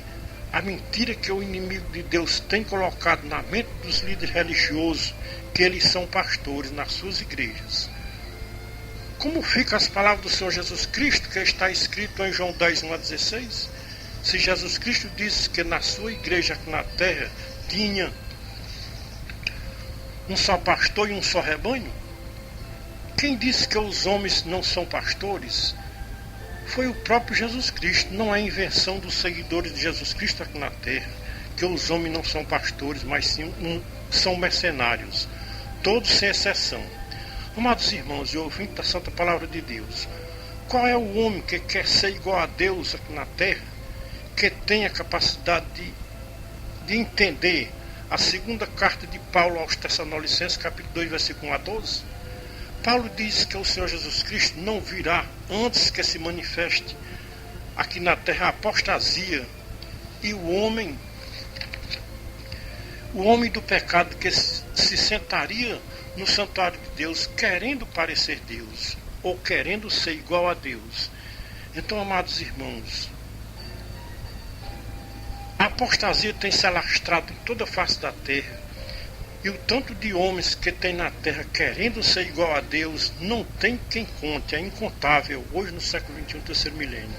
a mentira que o inimigo de Deus tem colocado na mente dos líderes religiosos, que eles são pastores nas suas igrejas. Como ficam as palavras do Senhor Jesus Cristo, que está escrito em João 10, 1 a 16? Se Jesus Cristo disse que na sua igreja aqui na terra tinha um só pastor e um só rebanho, quem disse que os homens não são pastores? Foi o próprio Jesus Cristo. Não é invenção dos seguidores de Jesus Cristo aqui na terra, que os homens não são pastores, mas sim são mercenários, todos sem exceção. Amados irmãos e ouvintes da Santa Palavra de Deus, qual é o homem que quer ser igual a Deus aqui na terra, que tem a capacidade de entender a segunda carta de Paulo aos Tessalonicenses, capítulo 2, versículo 1 a 12? Paulo diz que o Senhor Jesus Cristo não virá antes que se manifeste aqui na terra a apostasia e o homem do pecado que se sentaria no santuário de Deus querendo parecer Deus ou querendo ser igual a Deus. Então, amados irmãos, a apostasia tem se alastrado em toda a face da terra. E o tanto de homens que tem na terra querendo ser igual a Deus, não tem quem conte, é incontável, hoje no século XXI, terceiro milênio.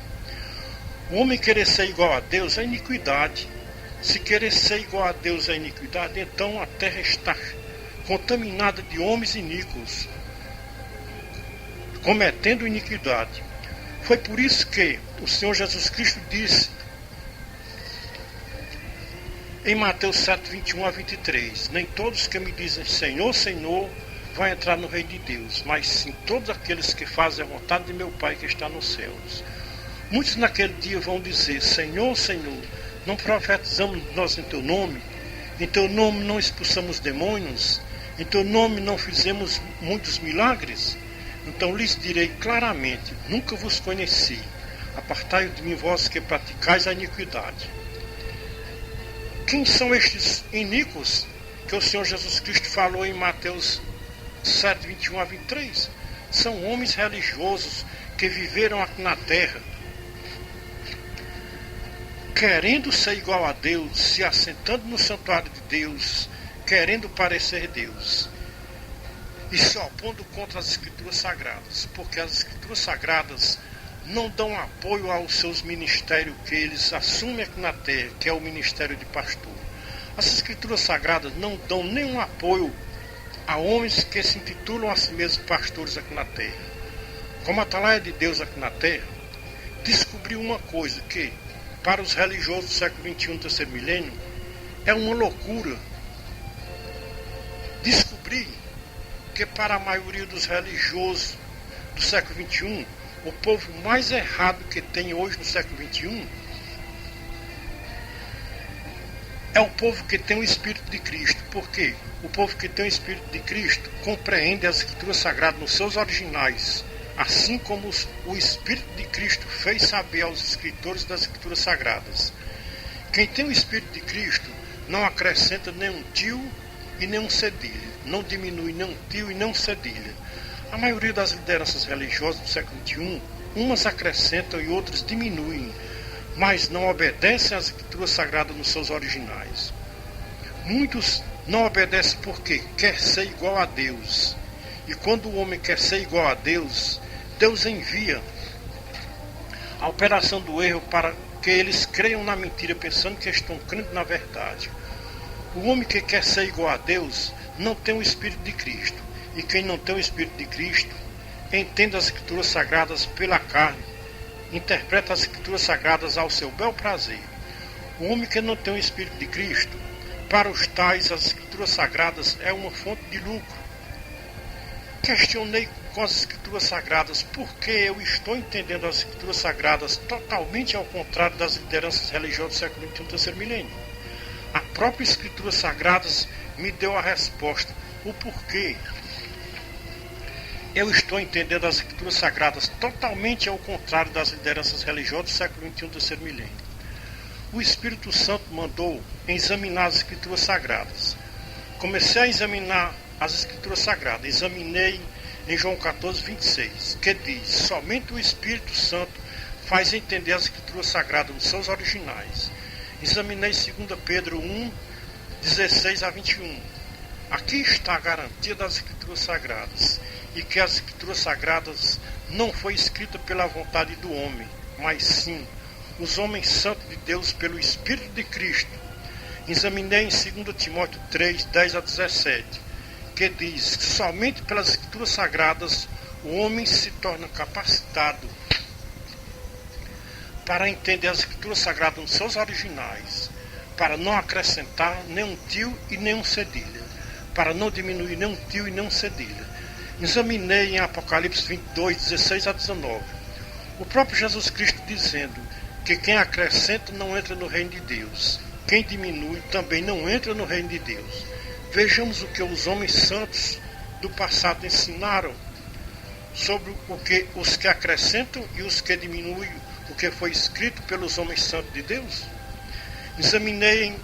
O homem querer ser igual a Deus é iniquidade. Se querer ser igual a Deus é iniquidade, então a terra está contaminada de homens iníquos, cometendo iniquidade. Foi por isso que o Senhor Jesus Cristo disse em Mateus 7, 21 a 23, nem todos que me dizem Senhor, Senhor, vão entrar no reino de Deus, mas sim todos aqueles que fazem a vontade de meu Pai que está nos céus. Muitos naquele dia vão dizer, Senhor, Senhor, não profetizamos nós em teu nome não expulsamos demônios, em teu nome não fizemos muitos milagres? Então lhes direi claramente, nunca vos conheci, apartai-vos de mim vós que praticais a iniquidade. Quem são estes iníquos que o Senhor Jesus Cristo falou em Mateus 7, 21 a 23? São homens religiosos que viveram aqui na terra, querendo ser igual a Deus, se assentando no santuário de Deus, querendo parecer Deus, e se opondo contra as Escrituras Sagradas, porque as Escrituras Sagradas não dão apoio aos seus ministérios que eles assumem aqui na terra, que é o ministério de pastor. As Escrituras Sagradas não dão nenhum apoio a homens que se intitulam a si mesmos pastores aqui na terra. Como a Atalaia de Deus aqui na terra, descobriu uma coisa que, para os religiosos do século XXI, terceiro milênio, é uma loucura. Descobri que para a maioria dos religiosos do século XXI, o povo mais errado que tem hoje no século XXI é o povo que tem o Espírito de Cristo. Por quê? O povo que tem o Espírito de Cristo compreende as Escrituras Sagradas nos seus originais, assim como o Espírito de Cristo fez saber aos escritores das Escrituras Sagradas. Quem tem o Espírito de Cristo não acrescenta nenhum tio e nenhum cedilha, não diminui nenhum tio e nenhum cedilha. A maioria das lideranças religiosas do século XXI, umas acrescentam e outras diminuem, mas não obedecem às Escrituras Sagradas nos seus originais. Muitos não obedecem porque quer ser igual a Deus. E quando o homem quer ser igual a Deus, Deus envia a operação do erro para que eles creiam na mentira, pensando que estão crendo na verdade. O homem que quer ser igual a Deus não tem o Espírito de Cristo. E quem não tem o Espírito de Cristo, entende as Escrituras Sagradas pela carne, interpreta as Escrituras Sagradas ao seu bel prazer. O homem que não tem o Espírito de Cristo, para os tais, as Escrituras Sagradas é uma fonte de lucro. Questionei com as Escrituras Sagradas por que eu estou entendendo as Escrituras Sagradas totalmente ao contrário das lideranças religiosas do século XXI, terceiro milênio. A própria Escrituras Sagradas me deu a resposta, o porquê eu estou entendendo as Escrituras Sagradas totalmente ao contrário das lideranças religiosas do século XXI, terceiro milênio. o Espírito Santo mandou examinar as Escrituras Sagradas. Comecei a examinar as Escrituras Sagradas. Examinei em João 14, 26, que diz: somente o Espírito Santo faz entender as Escrituras Sagradas nos seus originais. Examinei 2 Pedro 1, 16 a 21. Aqui está a garantia das Escrituras Sagradas, e que as Escrituras Sagradas não foi escrita pela vontade do homem, mas sim os homens santos de Deus pelo Espírito de Cristo. Examinei em 2 Timóteo 3, 10 a 17, que diz que somente pelas Escrituras Sagradas o homem se torna capacitado para entender as Escrituras Sagradas nos seus originais, para não acrescentar nenhum tio e nenhum cedilha, para não diminuir nenhum tio e nenhum cedilha. Examinei em Apocalipse 22, 16 a 19, o próprio Jesus Cristo dizendo que quem acrescenta não entra no reino de Deus, quem diminui também não entra no reino de Deus. Vejamos o que os homens santos do passado ensinaram sobre o que os que acrescentam e os que diminuem o que foi escrito pelos homens santos de Deus. Examinei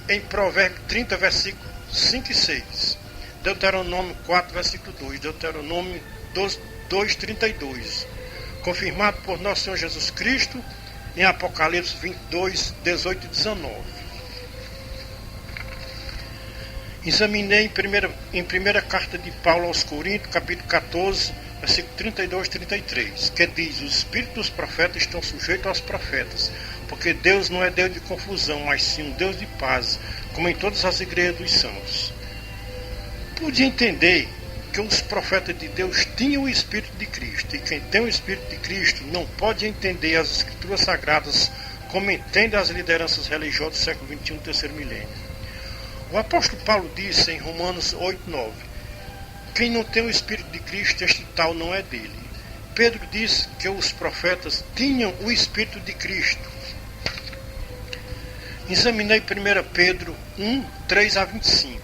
em Provérbios 30, versículos 5 e 6, Deuteronômio 4, versículo 2, Deuteronômio 2, 32, confirmado por nosso Senhor Jesus Cristo em Apocalipse 22, 18 e 19. Examinei em primeira carta de Paulo aos Coríntios, capítulo 14, versículo 32 e 33, que diz: os espíritos dos profetas estão sujeitos aos profetas, porque Deus não é Deus de confusão, mas sim um Deus de paz, como em todas as igrejas dos santos. Pude entender que os profetas de Deus tinham o Espírito de Cristo, e quem tem o Espírito de Cristo não pode entender as Escrituras Sagradas como entende as lideranças religiosas do século XXI, terceiro milênio. O apóstolo Paulo disse em Romanos 8, 9, quem não tem o Espírito de Cristo, este tal não é dele. Pedro disse que os profetas tinham o Espírito de Cristo. Examinei 1 Pedro 1, 3 a 25.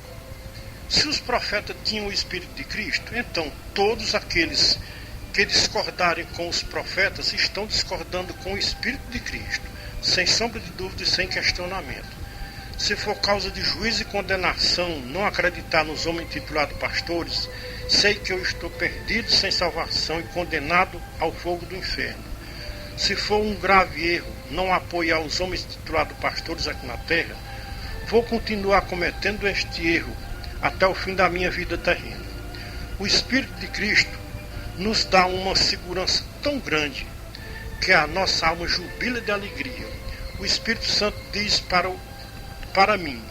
Se os profetas tinham o Espírito de Cristo, então todos aqueles que discordarem com os profetas estão discordando com o Espírito de Cristo, sem sombra de dúvida e sem questionamento. Se for causa de juízo e condenação não acreditar nos homens titulados pastores, sei que eu estou perdido, sem salvação e condenado ao fogo do inferno. Se for um grave erro não apoiar os homens titulados pastores aqui na terra, vou continuar cometendo este erro até o fim da minha vida terrena. O Espírito de Cristo nos dá uma segurança tão grande que a nossa alma jubila de alegria. O Espírito Santo diz para mim,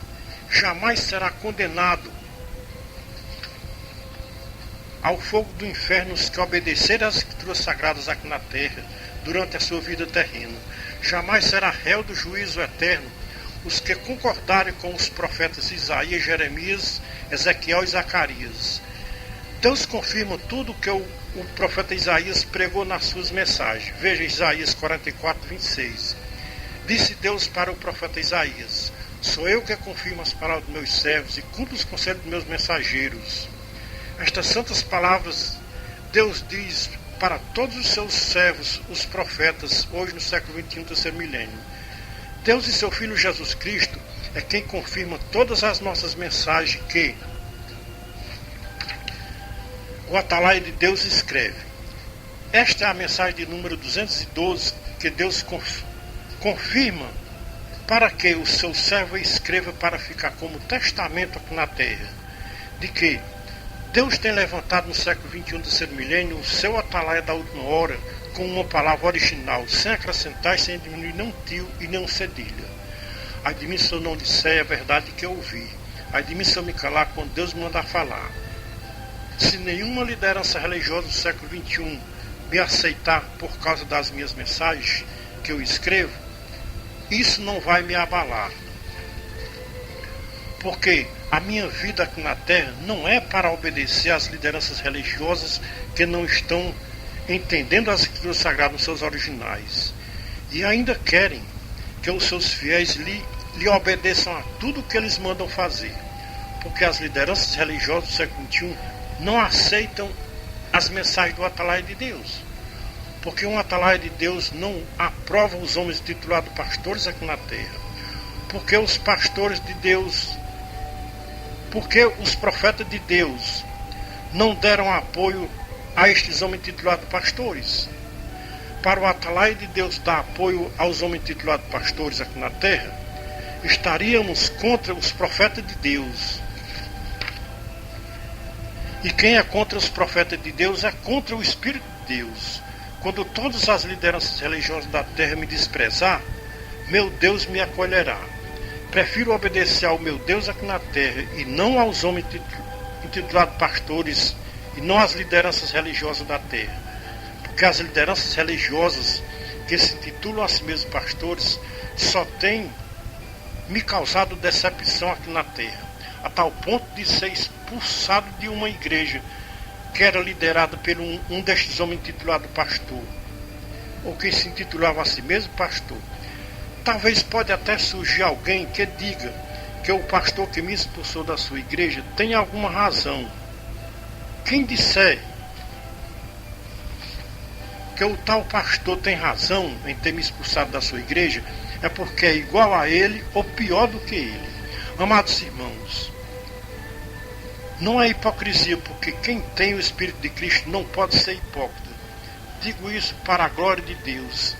jamais será condenado ao fogo do inferno os que obedecerem às Escrituras Sagradas aqui na terra durante a sua vida terrena. Jamais será réu do juízo eterno os que concordarem com os profetas Isaías, Jeremias, Ezequiel e Zacarias. Deus confirma tudo o que o profeta Isaías pregou nas suas mensagens. Veja Isaías 44, 26. Disse Deus para o profeta Isaías: sou eu que confirmo as palavras dos meus servos e cumpro os conselhos dos meus mensageiros. Estas santas palavras Deus diz para todos os seus servos, os profetas, hoje no século XXI, terceiro milênio. Deus e seu Filho Jesus Cristo é quem confirma todas as nossas mensagens que o Atalaia de Deus escreve. Esta é a mensagem de número 212 que Deus confirma para que o seu servo escreva para ficar como testamento aqui na terra, de que Deus tem levantado no século XXI, terceiro milênio, o seu Atalaia da última hora, com uma palavra original, sem acrescentar e sem diminuir nenhum tio e nenhum cedilha. Ai de mim se eu não disser a verdade que eu ouvi. Ai de mim se eu me calar quando Deus me mandar falar. Se nenhuma liderança religiosa do século XXI me aceitar por causa das minhas mensagens que eu escrevo, isso não vai me abalar. Porque a minha vida aqui na terra não é para obedecer às lideranças religiosas que não estão entendendo as Escrituras Sagradas nos seus originais. E ainda querem que os seus fiéis lhe obedeçam a tudo o que eles mandam fazer. Porque as lideranças religiosas do século XXI não aceitam as mensagens do Atalaia de Deus. Porque um atalaia de Deus não aprova os homens titulados pastores aqui na terra. Porque os pastores de Deus, porque os profetas de Deus não deram apoio a estes homens titulados pastores. Para o atalaia de Deus dar apoio aos homens titulados pastores aqui na terra, estaríamos contra os profetas de Deus. E quem é contra os profetas de Deus é contra o Espírito de Deus. Quando todas as lideranças religiosas da terra me desprezar, meu Deus me acolherá. Prefiro obedecer ao meu Deus aqui na terra e não aos homens intitulados pastores e não às lideranças religiosas da terra. Porque as lideranças religiosas que se intitulam a si mesmos pastores só têm me causado decepção aqui na terra, a tal ponto de ser expulsado de uma igreja que era liderada por um destes homens intitulado pastor, ou que se intitulava a si mesmo pastor. Talvez pode até surgir alguém que diga que o pastor que me expulsou da sua igreja tem alguma razão. Quem disser que o tal pastor tem razão em ter me expulsado da sua igreja, é porque é igual a ele ou pior do que ele. Amados irmãos, não é hipocrisia, porque quem tem o Espírito de Cristo não pode ser hipócrita. Digo isso para a glória de Deus,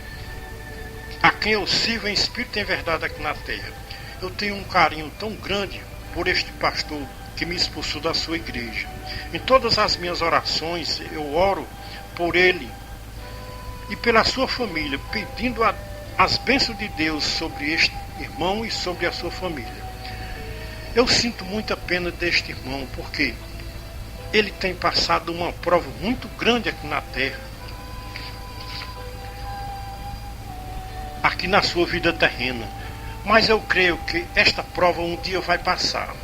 a quem eu sirvo em espírito e em verdade aqui na terra. Eu tenho um carinho tão grande por este pastor que me expulsou da sua igreja. Em todas as minhas orações eu oro por ele e pela sua família, pedindo as bênçãos de Deus sobre este irmão e sobre a sua família. Eu sinto muita pena deste irmão, porque ele tem passado uma prova muito grande aqui na terra, aqui na sua vida terrena. Mas eu creio que esta prova um dia vai passar.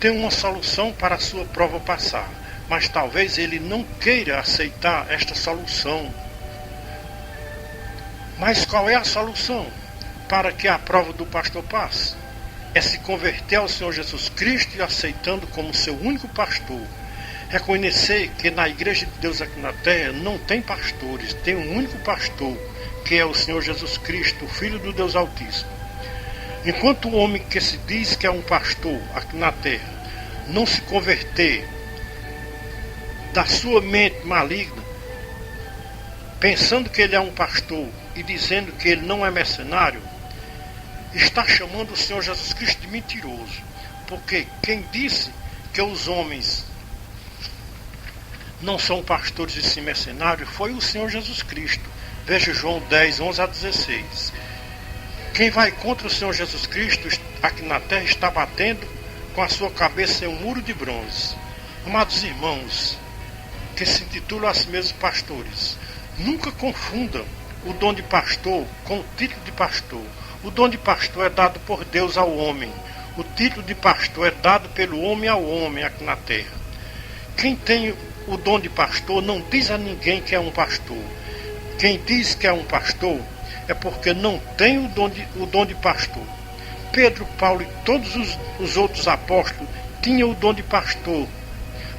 Tem uma solução para a sua prova passar, mas talvez ele não queira aceitar esta solução. Mas qual é a solução para que a prova do pastor passe? É se converter ao Senhor Jesus Cristo e aceitando como seu único pastor. Reconhecer que na igreja de Deus aqui na terra não tem pastores, tem um único pastor, que é o Senhor Jesus Cristo, o Filho do Deus Altíssimo. Enquanto o homem que se diz que é um pastor aqui na terra não se converter da sua mente maligna, pensando que ele é um pastor e dizendo que ele não é mercenário, está chamando o Senhor Jesus Cristo de mentiroso. Porque quem disse que os homens não são pastores e sim mercenários foi o Senhor Jesus Cristo. Veja João 10, 11 a 16. Quem vai contra o Senhor Jesus Cristo aqui na terra está batendo com a sua cabeça em um muro de bronze. Amados irmãos, que se intitulam a si mesmos pastores, nunca confundam o dom de pastor com o título de pastor. O dom de pastor é dado por Deus ao homem. O título de pastor é dado pelo homem ao homem aqui na terra. Quem tem o dom de pastor não diz a ninguém que é um pastor. Quem diz que é um pastor é porque não tem o dom de pastor. Pedro, Paulo e todos os outros apóstolos tinham o dom de pastor.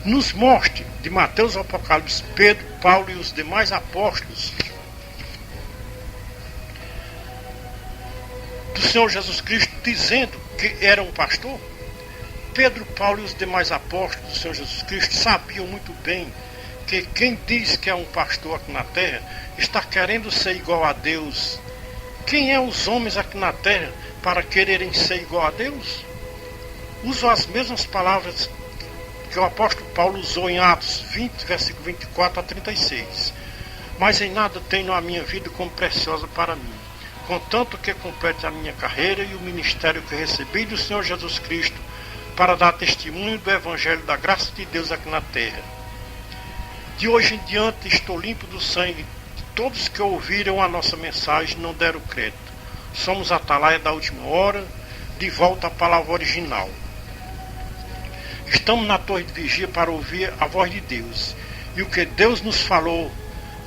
Nos mostre, de Mateus ao Apocalipse, Pedro, Paulo e os demais apóstolos do Senhor Jesus Cristo dizendo que era um pastor. Pedro, Paulo e os demais apóstolos do Senhor Jesus Cristo sabiam muito bem que quem diz que é um pastor aqui na terra está querendo ser igual a Deus. Quem é os homens aqui na terra para quererem ser igual a Deus? Usam as mesmas palavras que o apóstolo Paulo usou em Atos 20, versículo 24 a 36. Mas em nada tenho a minha vida como preciosa para mim, contanto que compete a minha carreira e o ministério que recebi do Senhor Jesus Cristo para dar testemunho do Evangelho da graça de Deus aqui na terra. De hoje em diante estou limpo do sangue de todos que ouviram a nossa mensagem e não deram crédito. Somos a atalaia da última hora, de volta à palavra original. Estamos na torre de vigia para ouvir a voz de Deus. E o que Deus nos falou,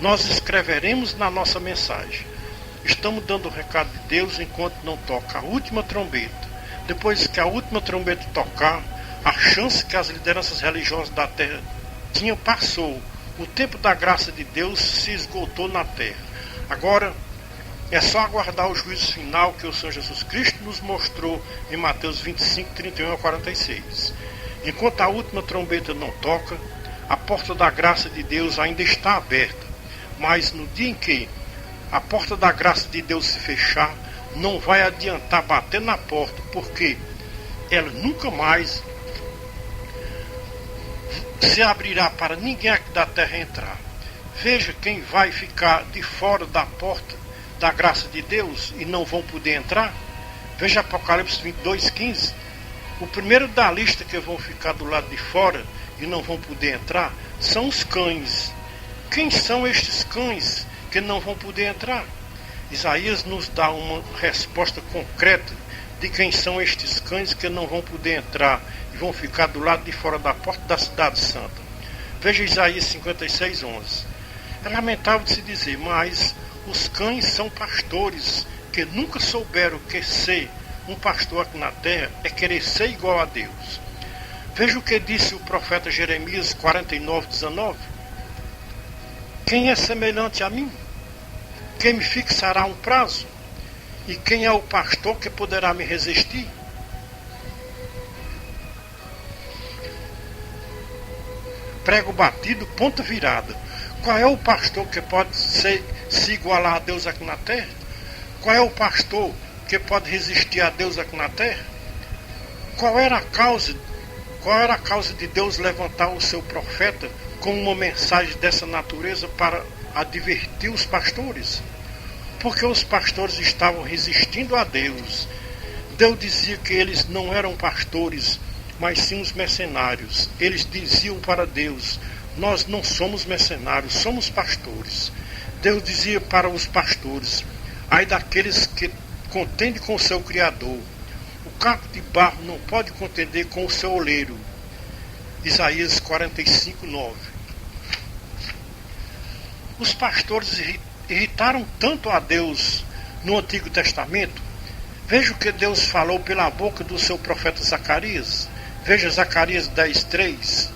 nós escreveremos na nossa mensagem. Estamos dando o recado de Deus enquanto não toca a última trombeta. Depois que a última trombeta tocar, a chance que as lideranças religiosas da terra tinham passou. O tempo da graça de Deus se esgotou na terra. Agora é só aguardar o juízo final que o Senhor Jesus Cristo nos mostrou em Mateus 25, 31 a 46. Enquanto a última trombeta não toca, a porta da graça de Deus ainda está aberta. Mas no dia em que a porta da graça de Deus se fechar, não vai adiantar bater na porta, porque ela nunca mais se abrirá para ninguém aqui da terra entrar. Veja quem vai ficar de fora da porta da graça de Deus e não vão poder entrar. Veja Apocalipse 22:15. O primeiro da lista que vão ficar do lado de fora e não vão poder entrar são os cães. Quem são estes cães que não vão poder entrar? Isaías nos dá uma resposta concreta de quem são estes cães que não vão poder entrar e vão ficar do lado de fora da porta da cidade santa. Veja Isaías 56:11. É lamentável de se dizer, mas os cães são pastores que nunca souberam que ser um pastor aqui na terra é querer ser igual a Deus. Veja o que disse o profeta Jeremias 49:19. Quem é semelhante a mim? Quem me fixará um prazo? E quem é o pastor que poderá me resistir? Prego batido, ponta virada. Qual é o pastor que pode se igualar a Deus aqui na terra? Qual é o pastor que pode resistir a Deus aqui na terra? Qual era a causa de Deus levantar o seu profeta com uma mensagem dessa natureza para advertir os pastores? Porque os pastores estavam resistindo a Deus. Deus dizia que eles não eram pastores, mas sim os mercenários. Eles diziam para Deus: nós não somos mercenários, somos pastores. Deus dizia para os pastores: ai daqueles que contendem com o seu Criador. O caco de barro não pode contender com o seu oleiro. Isaías 45:9. Os pastores irritaram tanto a Deus no Antigo Testamento. Veja o que Deus falou pela boca do seu profeta Zacarias. Veja Zacarias 10:3.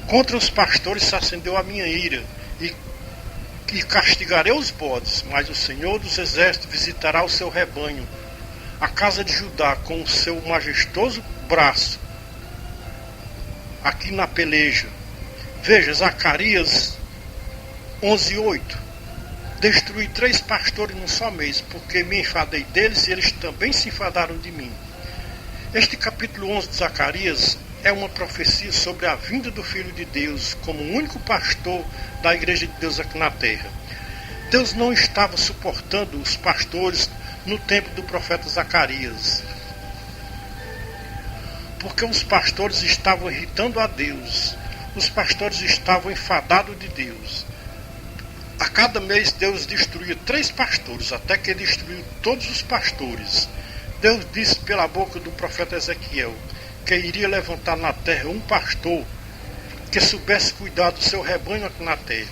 Contra os pastores se acendeu a minha ira, e castigarei os bodes, mas o Senhor dos Exércitos visitará o seu rebanho, a casa de Judá, com o seu majestoso braço, aqui na peleja. Veja Zacarias 11:8. Destruí 3 pastores num só mês, porque me enfadei deles e eles também se enfadaram de mim. Este capítulo 11 de Zacarias é uma profecia sobre a vinda do Filho de Deus como o único pastor da Igreja de Deus aqui na terra. Deus não estava suportando os pastores no tempo do profeta Zacarias, porque os pastores estavam irritando a Deus. Os pastores estavam enfadados de Deus. A cada mês Deus destruía 3 pastores, até que destruiu todos os pastores. Deus disse pela boca do profeta Ezequiel que iria levantar na terra um pastor que soubesse cuidar do seu rebanho aqui na terra,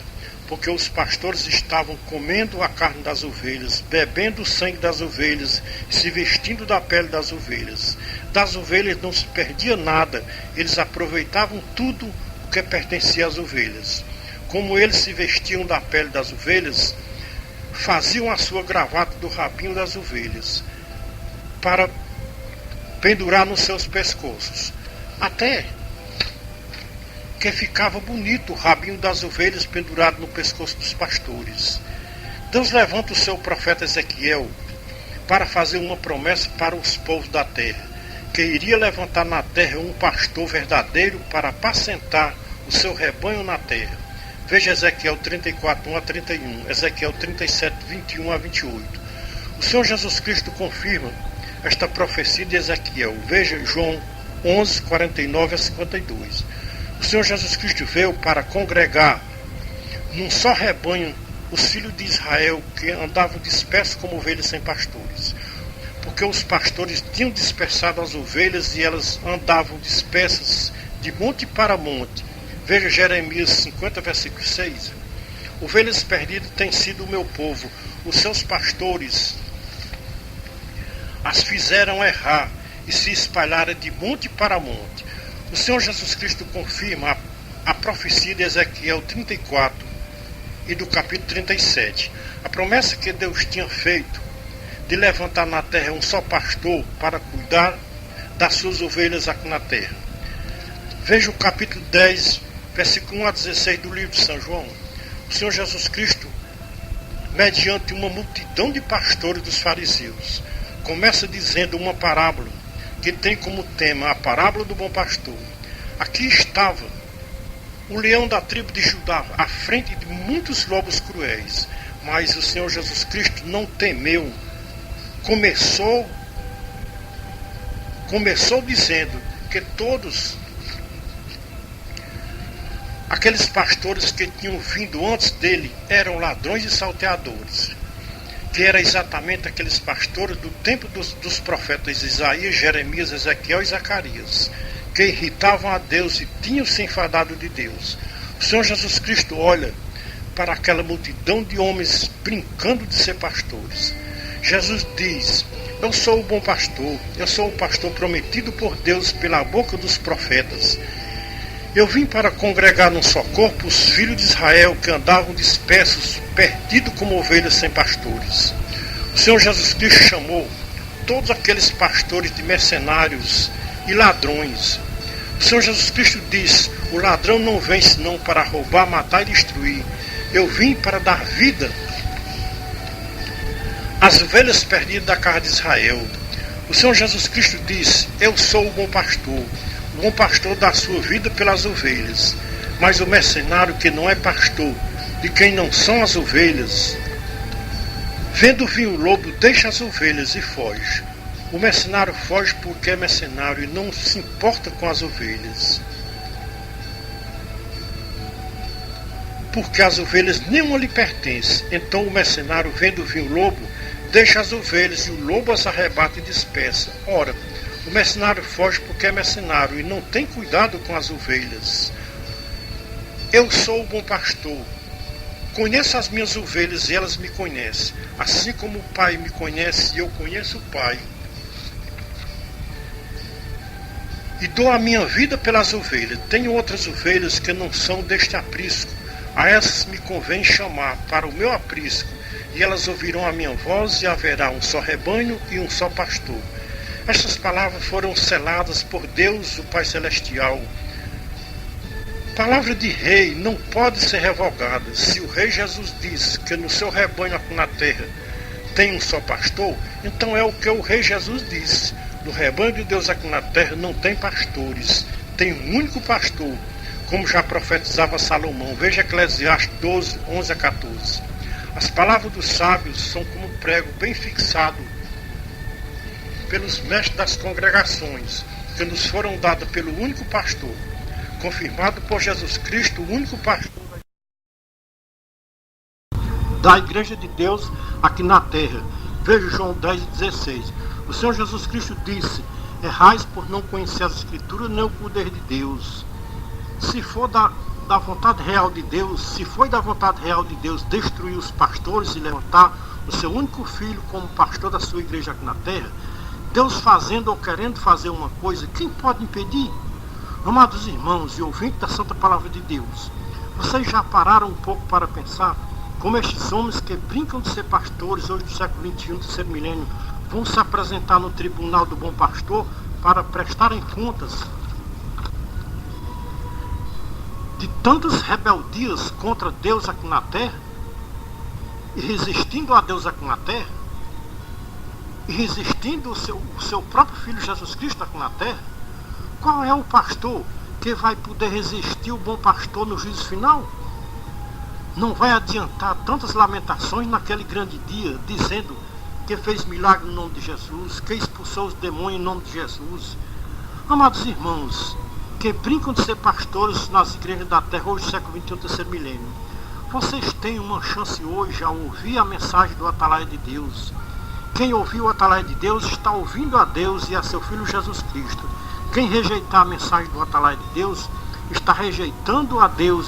porque os pastores estavam comendo a carne das ovelhas, bebendo o sangue das ovelhas, se vestindo da pele das ovelhas. Das ovelhas não se perdia nada, eles aproveitavam tudo o que pertencia às ovelhas. Como eles se vestiam da pele das ovelhas, faziam a sua gravata do rabinho das ovelhas, para pendurar nos seus pescoços. Até que ficava bonito o rabinho das ovelhas pendurado no pescoço dos pastores. Deus levanta o seu profeta Ezequiel para fazer uma promessa para os povos da terra, que iria levantar na terra um pastor verdadeiro para apacentar o seu rebanho na terra. Veja Ezequiel 34:1 a 31, Ezequiel 37:21 a 28. O Senhor Jesus Cristo confirma esta profecia de Ezequiel. Veja João 11:49 a 52. O Senhor Jesus Cristo veio para congregar num só rebanho os filhos de Israel que andavam dispersos como ovelhas sem pastores. Porque os pastores tinham dispersado as ovelhas e elas andavam dispersas de monte para monte. Veja Jeremias 50, versículo 6. Ovelhas perdidas têm sido o meu povo. Os seus pastores as fizeram errar e se espalharam de monte para monte. O Senhor Jesus Cristo confirma a profecia de Ezequiel 34 e do capítulo 37. A promessa que Deus tinha feito de levantar na terra um só pastor para cuidar das suas ovelhas aqui na terra. Veja o capítulo 10, versículo 1 a 16 do livro de São João. O Senhor Jesus Cristo, mediante uma multidão de pastores dos fariseus, começa dizendo uma parábola que tem como tema a parábola do bom pastor. Aqui estava o leão da tribo de Judá à frente de muitos lobos cruéis, mas o Senhor Jesus Cristo não temeu. Começou dizendo que todos aqueles pastores que tinham vindo antes dele eram ladrões e salteadores, que era exatamente aqueles pastores do tempo dos profetas Isaías, Jeremias, Ezequiel e Zacarias, que irritavam a Deus e tinham se enfadado de Deus. O Senhor Jesus Cristo olha para aquela multidão de homens brincando de ser pastores. Jesus diz: eu sou o bom pastor, eu sou o pastor prometido por Deus pela boca dos profetas. Eu vim para congregar num só corpo os filhos de Israel que andavam dispersos, perdidos como ovelhas sem pastores. O Senhor Jesus Cristo chamou todos aqueles pastores de mercenários e ladrões. O Senhor Jesus Cristo diz: o ladrão não vem senão para roubar, matar e destruir. Eu vim para dar vida às ovelhas perdidas da casa de Israel. O Senhor Jesus Cristo diz: eu sou o bom pastor dá sua vida pelas ovelhas. Mas o mercenário que não é pastor, de quem não são as ovelhas, vendo vir o lobo, deixa as ovelhas e foge. O mercenário foge porque é mercenário e não se importa com as ovelhas, porque as ovelhas nenhuma lhe pertence. Então o mercenário, vendo vir o lobo, deixa as ovelhas e o lobo as arrebata e dispersa. Ora, o mercenário foge porque é mercenário e não tem cuidado com as ovelhas. Eu sou o bom pastor. Conheço as minhas ovelhas e elas me conhecem. Assim como o Pai me conhece e eu conheço o Pai. E dou a minha vida pelas ovelhas. Tenho outras ovelhas que não são deste aprisco. A essas me convém chamar para o meu aprisco. E elas ouvirão a minha voz e haverá um só rebanho e um só pastor. Estas palavras foram seladas por Deus, o Pai Celestial. Palavra de rei não pode ser revogada. Se o rei Jesus diz que no seu rebanho aqui na terra tem um só pastor, então é o que o rei Jesus disse. No rebanho de Deus aqui na terra não tem pastores, tem um único pastor, como já profetizava Salomão. Veja Eclesiastes 12, 11 a 14. As palavras dos sábios são como um prego bem fixado pelos mestres das congregações, que nos foram dadas pelo único pastor, confirmado por Jesus Cristo, o único pastor da Igreja de Deus aqui na terra. Veja João 10:16. O Senhor Jesus Cristo disse: errais por não conhecer as Escrituras nem o poder de Deus. Se for da vontade real de Deus, se foi da vontade real de Deus destruir os pastores e levantar o seu único filho como pastor da sua igreja aqui na terra, Deus fazendo ou querendo fazer uma coisa, quem pode impedir? Amados irmãos e ouvintes da Santa Palavra de Deus, vocês já pararam um pouco para pensar como estes homens que brincam de ser pastores hoje do século XXI, do terceiro milênio, vão se apresentar no tribunal do bom pastor para prestarem contas de tantas rebeldias contra Deus aqui na terra, e resistindo a Deus aqui na terra, e resistindo o seu próprio Filho Jesus Cristo aqui na terra? Qual é o pastor que vai poder resistir o bom pastor no juízo final? Não vai adiantar tantas lamentações naquele grande dia, dizendo que fez milagre no nome de Jesus, que expulsou os demônios em nome de Jesus. Amados irmãos, que brincam de ser pastores nas igrejas da terra hoje, século XXI, terceiro milênio, vocês têm uma chance hoje ao ouvir a mensagem do Atalaia de Deus. Quem ouviu o Atalaia de Deus está ouvindo a Deus e a seu Filho Jesus Cristo. Quem rejeitar a mensagem do Atalaia de Deus está rejeitando a Deus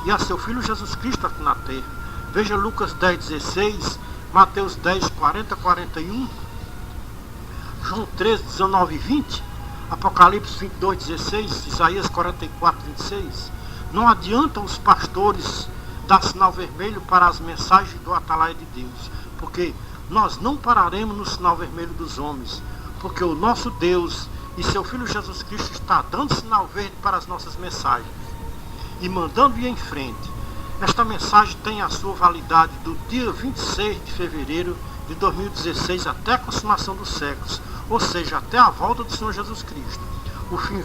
e a seu Filho Jesus Cristo aqui na terra. Veja Lucas 10:16, Mateus 10:40, 41, João 13, 19 e 20, Apocalipse 22:16, Isaías 44:26. Não adianta os pastores dar sinal vermelho para as mensagens do Atalaia de Deus, porque nós não pararemos no sinal vermelho dos homens, porque o nosso Deus e seu Filho Jesus Cristo está dando sinal verde para as nossas mensagens e mandando ir em frente. Esta mensagem tem a sua validade do dia 26 de fevereiro de 2016 até a consumação dos séculos, ou seja, até a volta do Senhor Jesus Cristo. O fim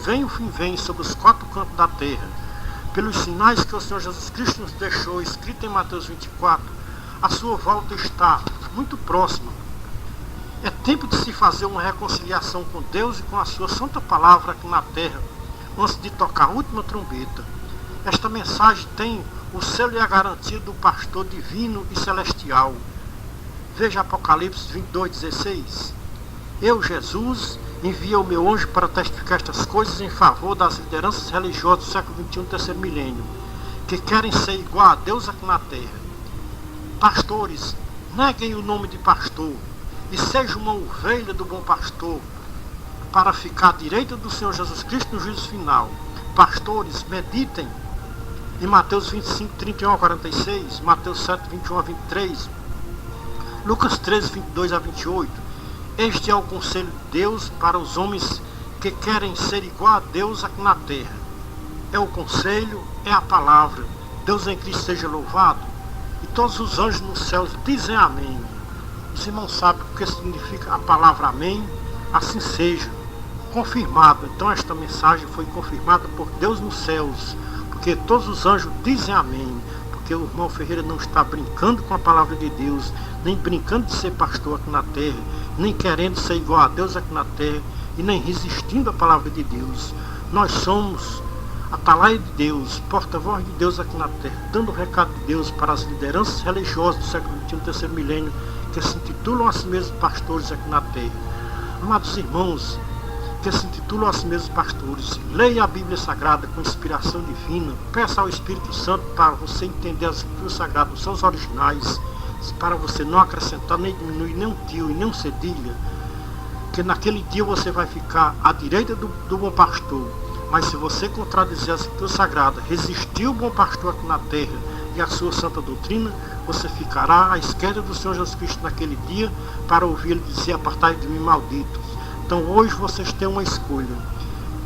vem sobre os quatro cantos da terra. Pelos sinais que o Senhor Jesus Cristo nos deixou, escrito em Mateus 24, a sua volta está muito próxima. É tempo de se fazer uma reconciliação com Deus e com a sua santa palavra aqui na terra, antes de tocar a última trombeta. Esta mensagem tem o selo e a garantia do pastor divino e celestial. Veja Apocalipse 22:16. Eu, Jesus, envio o meu anjo para testificar estas coisas em favor das lideranças religiosas do século XXI, terceiro milênio, que querem ser igual a Deus aqui na terra. Pastores, neguem o nome de pastor e sejam uma ovelha do bom pastor para ficar à direita do Senhor Jesus Cristo no juízo final. Pastores, meditem em Mateus 25:31-46, Mateus 7:21-23, Lucas 13:22-28. Este é o conselho de Deus para os homens que querem ser igual a Deus aqui na terra. É o conselho, é a palavra. Deus em Cristo seja louvado. E todos os anjos nos céus dizem amém. Os irmãos sabem o que significa a palavra amém. Assim seja. Confirmado. Então esta mensagem foi confirmada por Deus nos céus. Porque todos os anjos dizem amém. Porque o irmão Ferreira não está brincando com a palavra de Deus, nem brincando de ser pastor aqui na terra, nem querendo ser igual a Deus aqui na terra, e nem resistindo à palavra de Deus. Nós somos Atalaia de Deus, porta-voz de Deus aqui na terra, dando o recado de Deus para as lideranças religiosas do século XXI, terceiro milênio, que se intitulam a si mesmos pastores aqui na terra. Amados irmãos, que se intitulam a si mesmos pastores, leia a Bíblia Sagrada com inspiração divina, peça ao Espírito Santo para você entender as Escrituras Sagradas nos seus originais, para você não acrescentar, nem diminuir, nem um tio e nem um cedilha, que naquele dia você vai ficar à direita do bom pastor. Mas se você contradizer as Escrituras Sagradas, resistir o bom pastor aqui na terra e a sua santa doutrina, você ficará à esquerda do Senhor Jesus Cristo naquele dia, para ouvir ele dizer: apartai de mim, malditos. Então hoje vocês têm uma escolha.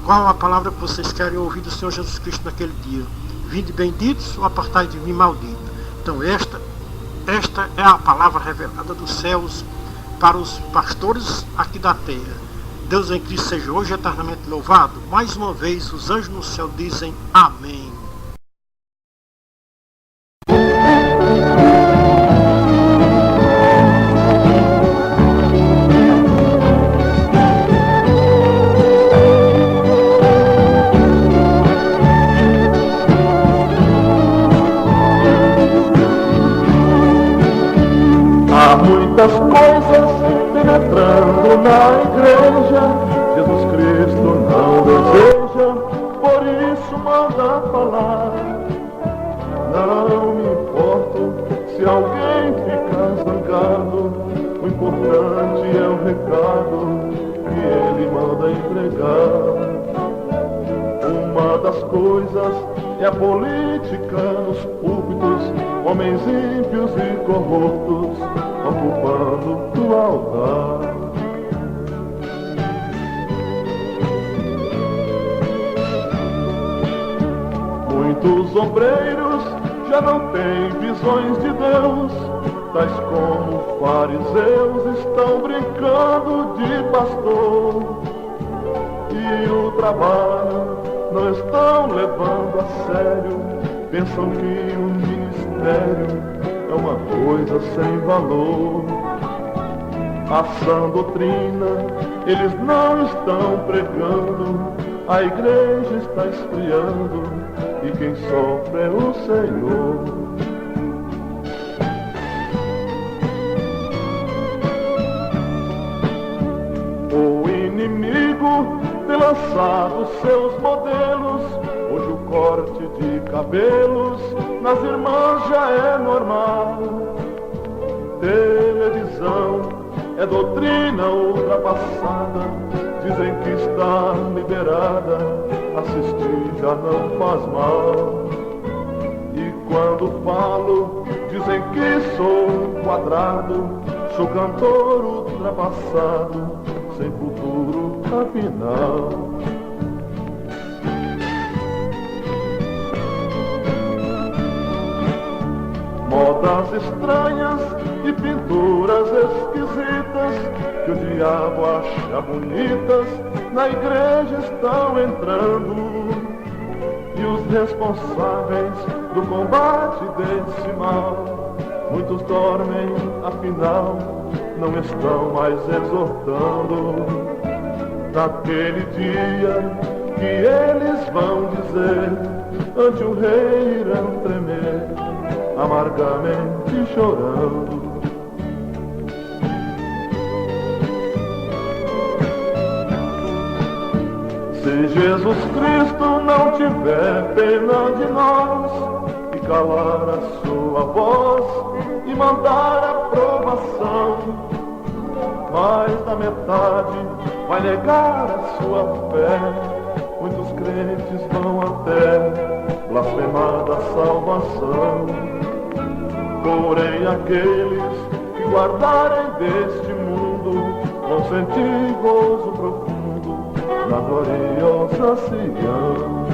Qual a palavra que vocês querem ouvir do Senhor Jesus Cristo naquele dia? Vinde benditos ou apartai de mim, maldito? Então esta é a palavra revelada dos céus para os pastores aqui da terra. Deus em Cristo seja hoje eternamente louvado. Mais uma vez os anjos no céu dizem amém. Muitas coisas penetrando na igreja, Jesus Cristo não deseja, por isso manda falar. Não me importo se alguém fica zangado, o importante é o recado que ele manda entregar. Uma das coisas é a política nos púlpitos, homens ímpios e corruptos ocupando o altar. Muitos ombreiros já não têm visões de Deus, tais como fariseus estão brincando de pastor, e o trabalho não estão levando a sério, pensam que o ministério é uma coisa sem valor. A sã doutrina eles não estão pregando, a igreja está esfriando e quem sofre é o Senhor. O inimigo tem lançado seus modelos, hoje o corte de cabelos nas irmãs já é normal. Televisão é doutrina ultrapassada, dizem que está liberada assistir já não faz mal. E quando falo, dizem que sou quadrado, sou cantor ultrapassado, sem futuro afinal. Modas estranhas e pinturas esquisitas que o diabo acha bonitas na igreja estão entrando. E os responsáveis do combate desse mal, muitos dormem, afinal, não estão mais exortando. Naquele dia que eles vão dizer, ante o rei irão tremer, amargamente chorando. Se Jesus Cristo não tiver pena de nós e calar a sua voz e mandar aprovação, mais da metade vai negar a sua fé. Muitos crentes vão até blasfemar da salvação. Porém aqueles que guardarem deste mundo vão sentir gozo profundo na gloriosa Sião.